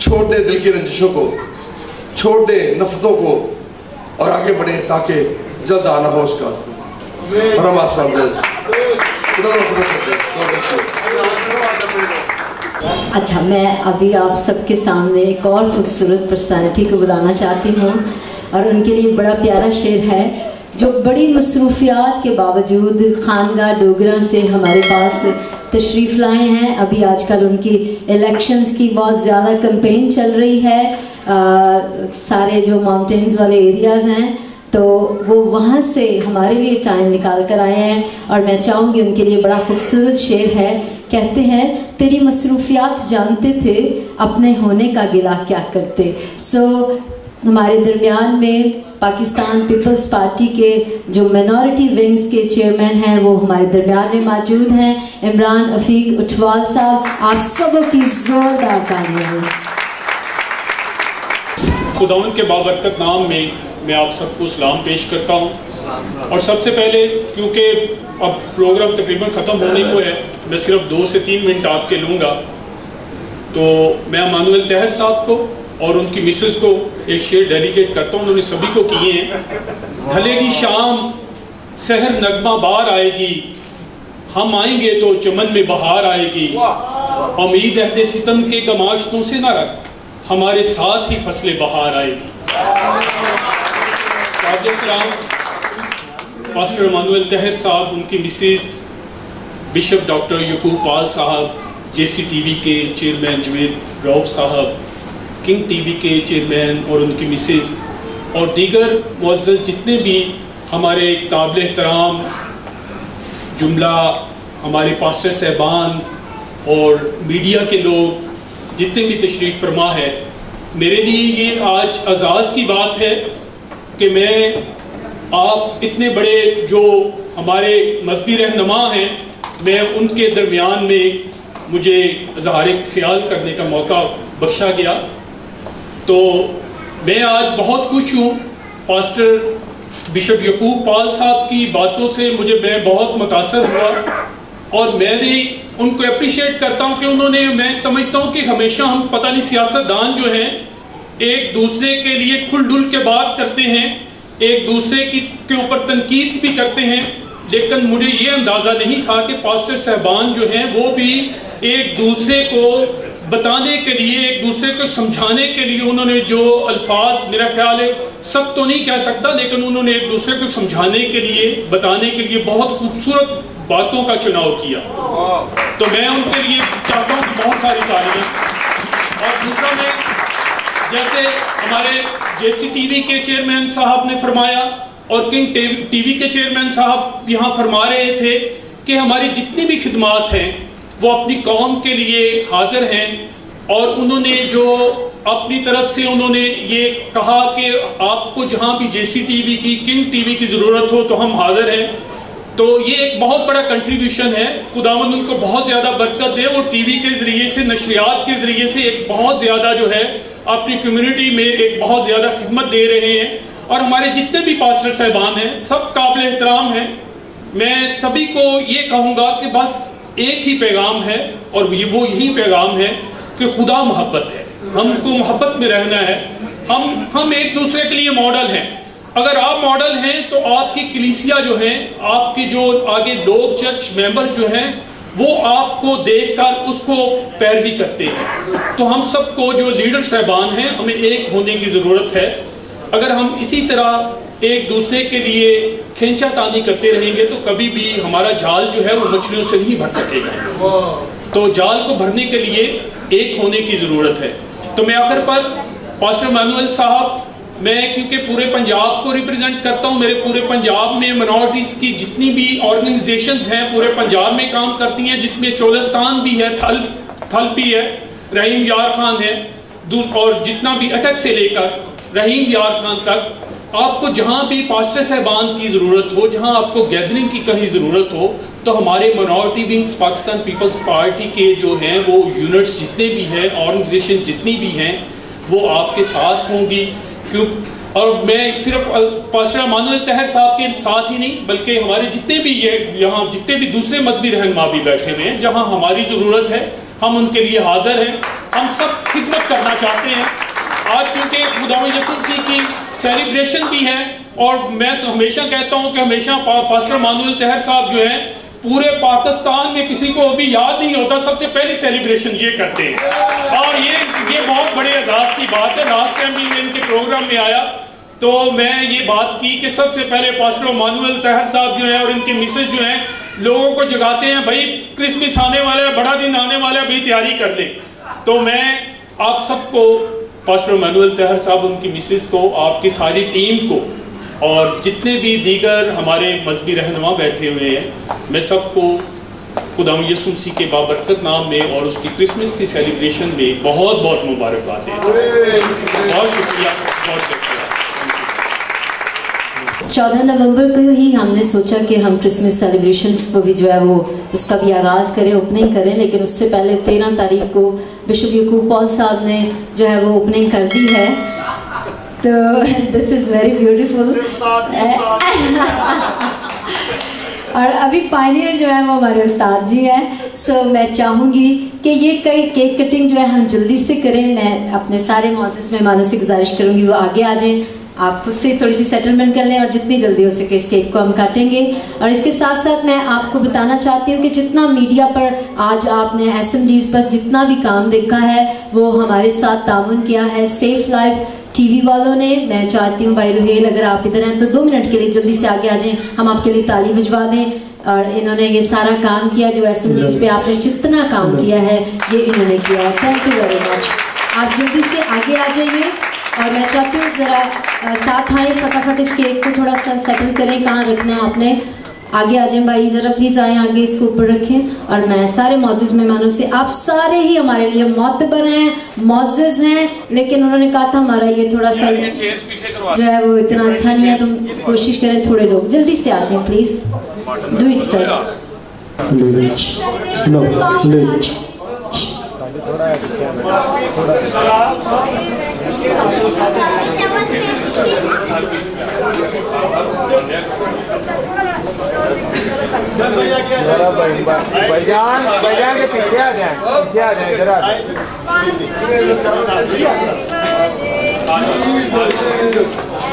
छोड़ दे दिल की रंजिशों को, छोड़ दे नफरतों को और आगे बढ़े ताकि जल्द आना हो उसका और हम आसमान जल्द। अच्छा, मैं अभी आप सबके सामने एक और खूबसूरत पर्सनालिटी को बुलाना चाहती हूँ और उनके लिए बड़ा प्यारा शेर है जो बड़ी मसरूफियात के बावजूद खानगा डोगरा से हमारे पास तशरीफ़ लाए हैं। अभी आजकल उनकी इलेक्शंस की बहुत ज़्यादा कैंपेन चल रही है, सारे जो माउंटेन्स वाले एरियाज़ हैं तो वो वहाँ से हमारे लिए टाइम निकाल कर आए हैं और मैं चाहूँगी उनके लिए बड़ा खूबसूरत शेर है। कहते हैं तेरी मसरूफियात जानते थे अपने होने का गिला क्या करते। हमारे दरमियान में पाकिस्तान पीपल्स पार्टी के जो मिनॉरिटी विंग्स के चेयरमैन हैं वो हमारे दरमियान में मौजूद हैं, इमरान अफीक उठवाल साहब। आप सबों की जोरदार तालियां। खुदावंद के बाबरकत नाम में मैं आप सबको सलाम पेश करता हूँ। और सबसे पहले क्योंकि अब प्रोग्राम तकरीबन ख़त्म होने को है, मैं सिर्फ 2 से 3 मिनट आपके लूँगा, तो मैं इमानुएल तहर साहब को और उनकी मिसेस को एक शेर डेडिकेट करता हूँ। उन्होंने सभी को किए हैं। ढलेगी शाम सहर नगमा बार आएगी, हम आएंगे तो चमन में बहार आएगी। उम्मीद अहदे सितम के गमाशतों से ना रख, हमारे साथ ही फसले बहार आएगी। पास्टर इमानुएल तहर साहब, उनकी मिसेस बिशप डॉक्टर यकूब पाल साहब, JCTV के चेयरमैन जवेद रऊफ साहब, किंग TV के चेयरमैन और उनकी मिसेस और दीगर मुअज़्ज़ज़ जितने भी हमारे काबिल एहतराम जुमला हमारे पास्टर साहबान और मीडिया के लोग जितने भी तशरीफ़ फरमा है, मेरे लिए ये आज एजाज़ की बात है कि मैं आप इतने बड़े जो हमारे मज़हबी रहनुमा हैं, मैं उनके दरमियान में मुझे इज़हार ख्याल करने का मौका बख्शा गया। तो मैं आज बहुत खुश हूँ। पास्टर बिशप यकूब पाल साहब की बातों से मैं बहुत मुतासर हुआ और मैं भी उनको अप्रिशिएट करता हूँ कि उन्होंने, मैं समझता हूँ कि हमेशा हम पता नहीं सियासतदान जो हैं एक दूसरे के लिए खुलडुल के बात करते हैं, एक दूसरे के ऊपर तनकीद भी करते हैं, लेकिन मुझे ये अंदाज़ा नहीं था कि पास्टर साहबान जो हैं वो भी एक दूसरे को बताने के लिए, एक दूसरे को समझाने के लिए उन्होंने जो अल्फाज, मेरा ख्याल है सब तो नहीं कह सकता, लेकिन उन्होंने एक दूसरे को समझाने के लिए, बताने के लिए बहुत खूबसूरत बातों का चुनाव किया। तो मैं उनके लिए चाहता हूँ कि बहुत सारी तारीफ। और दूसरा, मैं जैसे हमारे JCTV के चेयरमैन साहब ने फरमाया और किंग TV के चेयरमैन साहब यहाँ फरमा रहे थे कि हमारी जितनी भी खिदमात हैं वो अपनी कौम के लिए हाजिर हैं और उन्होंने जो अपनी तरफ से उन्होंने ये कहा कि आपको जहाँ भी JCTV की, किंग TV की ज़रूरत हो तो हम हाजिर हैं। تو یہ ایک بہت بڑا کنٹریبیوشن ہے. خداوند ان کو بہت زیادہ برکت دے. وہ ٹی وی کے ذریعے سے, نشریات کے ذریعے سے ایک بہت زیادہ جو ہے اپنی کمیونٹی میں ایک بہت زیادہ خدمت دے رہے ہیں. اور ہمارے جتنے بھی پاسٹر صاحبان ہیں سب قابل احترام ہیں. میں سبھی کو یہ کہوں گا کہ بس ایک ہی پیغام ہے, اور وہ یہی پیغام ہے کہ خدا محبت ہے. ہم کو محبت میں رہنا ہے. ہم ایک دوسرے کے لیے ماڈل ہیں. اگر آپ ماڈل ہیں تو آپ کی کلیسیا جو ہیں, آپ کے جو آگے لوگ چرچ ممبر جو ہیں, وہ آپ کو دیکھ کر اس کو پیروی کرتے ہیں. تو ہم سب کو جو لیڈر صاحبان ہیں ہمیں ایک ہونے کی ضرورت ہے. اگر ہم اسی طرح ایک دوسرے کے لیے کھینچا تانی کرتے رہیں گے تو کبھی بھی ہمارا جال جو ہے وہ مچھلیوں سے نہیں بھر سکے گا. تو جال کو بھرنے کے لیے ایک ہونے کی ضرورت ہے. تو میں آخر پر پاسٹر ایمینول صاحب, میں کیونکہ پورے پنجاب کو ریپرزینٹ کرتا ہوں, میرے پورے پنجاب میں منارٹیز کی جتنی بھی آرگنائزیشنز ہیں پورے پنجاب میں کام کرتی ہیں, جس میں چولستان بھی ہے, تھل بھی ہے, رحیم یار خان ہے, اور جتنا بھی اٹک سے لے کر رحیم یار خان تک, آپ کو جہاں بھی پاسٹر صاحبان کی ضرورت ہو, جہاں آپ کو گیدرنگ کی کہیں ضرورت ہو, تو ہمارے minority wings Pakistan Peoples party کے جو ہیں وہ یونٹس جتنے بھی ہیں, آرگنائزیشن جتنی بھی ہیں, وہ آپ کے ساتھ ہوں گی. اور میں صرف پاسٹر ایمانوئل طاہر صاحب کے ساتھ ہی نہیں, بلکہ ہمارے جتنے بھی یہاں جتنے بھی دوسرے مذہبی رہنما بھی بیٹھے ہوئے ہیں, جہاں ہماری ضرورت ہے ہم ان کے لیے حاضر ہیں. ہم سب خدمت کرنا چاہتے ہیں. آج کیونکہ خداوند یسوع مسیح کی سیلیبریشن بھی ہے, اور میں ہمیشہ کہتا ہوں کہ ہمیشہ پاسٹر ایمانوئل طاہر صاحب جو ہیں پورے پاکستان میں کسی کو ابھی یاد نہیں ہوتا, سب سے پہلی سیلیبریشن یہ کرتے ہیں. اور یہ بہت بڑے اعزاز کی بات ہے. لاسٹ ٹائم بھی میں ان کے پروگرام میں آیا تو میں یہ بات کی کہ سب سے پہلے پاسٹر ایمانوئل طاہر صاحب جو ہیں اور ان کے مسز جو ہیں لوگوں کو جگاتے ہیں, بھائی کرسمس آنے والا ہے, بڑا دن آنے والا ہے, ابھی تیاری کر لیں. تو میں آپ سب کو, پاسٹر ایمانوئل طاہر صاحب, ان کی مسز کو, آپ کی ساری ٹیم کو, اور جتنے بھی دیگر ہمارے مذہبی رہنما بیٹھے ہوئے ہیں, میں سب کو خداوند یسوع مسیح کے بابرکت نام میں اور اس کی کرسمس کی سیلیبریشن میں بہت بہت مبارکباد دیتا ہوں. بہت شکریہ, بہت شکریہ. 14 نومبر کو ہی ہم نے سوچا کہ ہم کرسمس سیلیبریشنز کو بھی جو ہے وہ اس کا بھی آغاز کریں, اوپننگ کریں, لیکن اس سے پہلے 13 تاریخ کو بشپ یعقوب پال صاحب نے جو ہے وہ اوپننگ کر دی ہے. تو دس از ویری بیوٹیفل. اور ابھی پائنیئر جو ہے وہ ہمارے استاد جی ہیں. سو میں چاہوں گی کہ یہ کیک کٹنگ جو ہے ہم جلدی سے کریں. میں اپنے سارے معزز مہمانوں سے گزارش کروں گی وہ آگے آ جائیں, آپ خود سے تھوڑی سی سیٹلمنٹ کر لیں, اور جتنی جلدی ہو سکے اس کیک کو ہم کاٹیں گے. اور اس کے ساتھ ساتھ میں آپ کو بتانا چاہتی ہوں کہ جتنا میڈیا پر آج آپ نے اسمبلیز پر جتنا بھی کام دیکھا ہے وہ ہمارے ساتھ تعاون کیا ہے سیف لائف ٹی وی والوں نے. میں چاہتی ہوں بھائی روہیل اگر آپ ادھر ہیں تو 2 منٹ کے لیے جلدی سے آگے آ جائیں, ہم آپ کے لیے تالی بجوا دیں. اور انہوں نے یہ سارا کام کیا جو اسمبلیز پہ آپ نے جتنا کام کیا ہے یہ انہوں نے کیا. Thank you very much. آپ جلدی سے آگے آ جائیے, اور میں چاہتی ہوں ذرا ساتھ آئیں, فٹافٹ اس کیک کو تھوڑا سا سیٹل کریں, کہاں رکھنا ہے آپ نے. آگے آ جائیں بھائی, ذرا پلیز آئیں آگے, اس کو اوپر رکھیں. اور میں سارے معزز مہمانوں سے, آپ سارے ہی ہمارے لیے معتبر ہیں, معزز ہیں, لیکن انہوں نے کہا تھا ہمارا یہ تھوڑا سا جو ہے وہ اتنا اچھا نہیں ہے, تو کوشش کریں تھوڑے لوگ جلدی سے آ جائیں پلیز. ڈو اٹ سر. بھائی کے پیچھے آ جائیں, پیچھے آ جائیں, ادھر آ جائیں.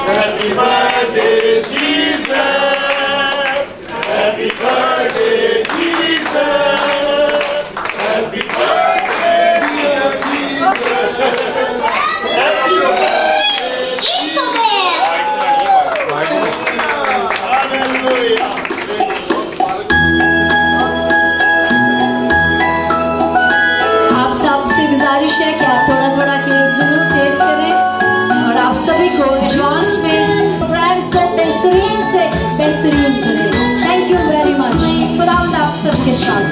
Happy birthday Jesus, happy birthday Jesus, happy birthday dear Jesus, happy birthday Jesus. Hallelujah. آپ سب سے گزارش ہے کہ آپ تھوڑا تھوڑا کیک ضرور ٹیسٹ کریں, اور آپ سبھی کو ایڈوانس میں پروگرامز کو بہترین سے بہترین کریں. Thank you very much. خداوند آپ سب کے ساتھ.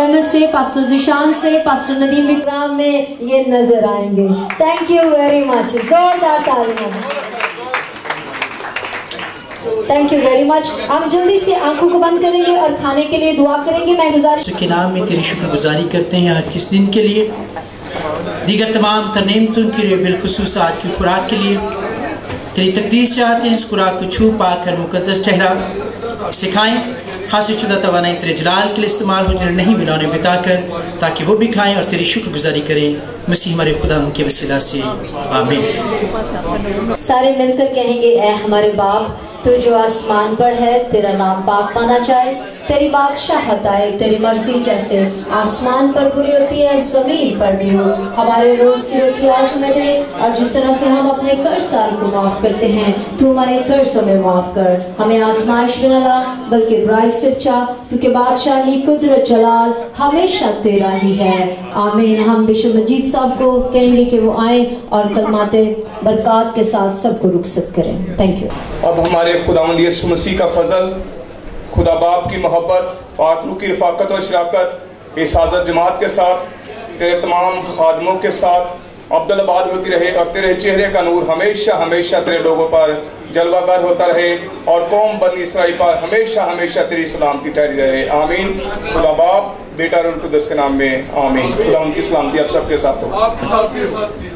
अहमद से, पास्टर जिशान से, पास्टर नदीम विक्रम में ये नजर आएंगे। थैंक यू वेरी मच, जोरदार तालियां। Thank you very much. हम जल्दी से आंखों को बंद करेंगे और खाने के लिए दुआ करेंगे। मैं गुजारिश के नाम में तेरी शुक्रगुजारी करते हैं आज किस दिन के लिए, दीगर तमाम तरनीमतों के लिए, बिलखुसूस आज की खुराक के लिए। तेरी तकदीस चाहते हैं इस खुराक को छू पा कर मुकद्दस ठहरा, सिखाएं, हासिल शुदा तवानाई तेरे जलाल के लिए इस्तेमाल हो, जिन्हें नहीं मिला उन्हें बिता कर, ताकि वो भी खाएं और तेरी शुक्रगुजारी करें मसीह हमारे खुदा के वसीला से, आमीन। सारे मिलकर कहेंगे, ऐ हमारे बाप तू जो आसमान पर है, तेरा नाम पाक माना जाए, तेरी बादशाहत आए, तेरी मर्जी जैसे आसमान पर पूरी होती है जमीन पर भी हो। हमारे रोज की रोटी आज हमें दे, और जिस तरह से हम अपने कर्जदार को माफ करते हैं, तू हमारे कर्ज हमें माफ कर। हमें आजमाइश में न ला, बल्कि बुराई से बचा, क्योंकि बादशाही, कुदरत, जलाल हमेशा तेरा ही है, आमीन। हम बिशप मजीद साहब को कहेंगे कि वो आए और कलमाते बरकत के साथ सबको रुखसत करें। Thank you. अब हमारे खुदावंद यीशु मसीह का फजल, खुदा बाप की मोहब्बत, पाक रूह की रफ़ाकत और शराकत इस हाज़िर जमात के साथ, तेरे तमाम खादमों के साथ अब्दुलबाद होती रहे, और तेरे चेहरे का नूर हमेशा हमेशा तेरे लोगों पर जलवागर होता रहे, और कौम बनी इसराइल पर हमेशा हमेशा तेरी सलामती ठहरी रहे, आमीन। खुदा बाप, बेटा और कुदस के नाम में आमीन। खुदा उनकी सलामती आप सबके साथ हो।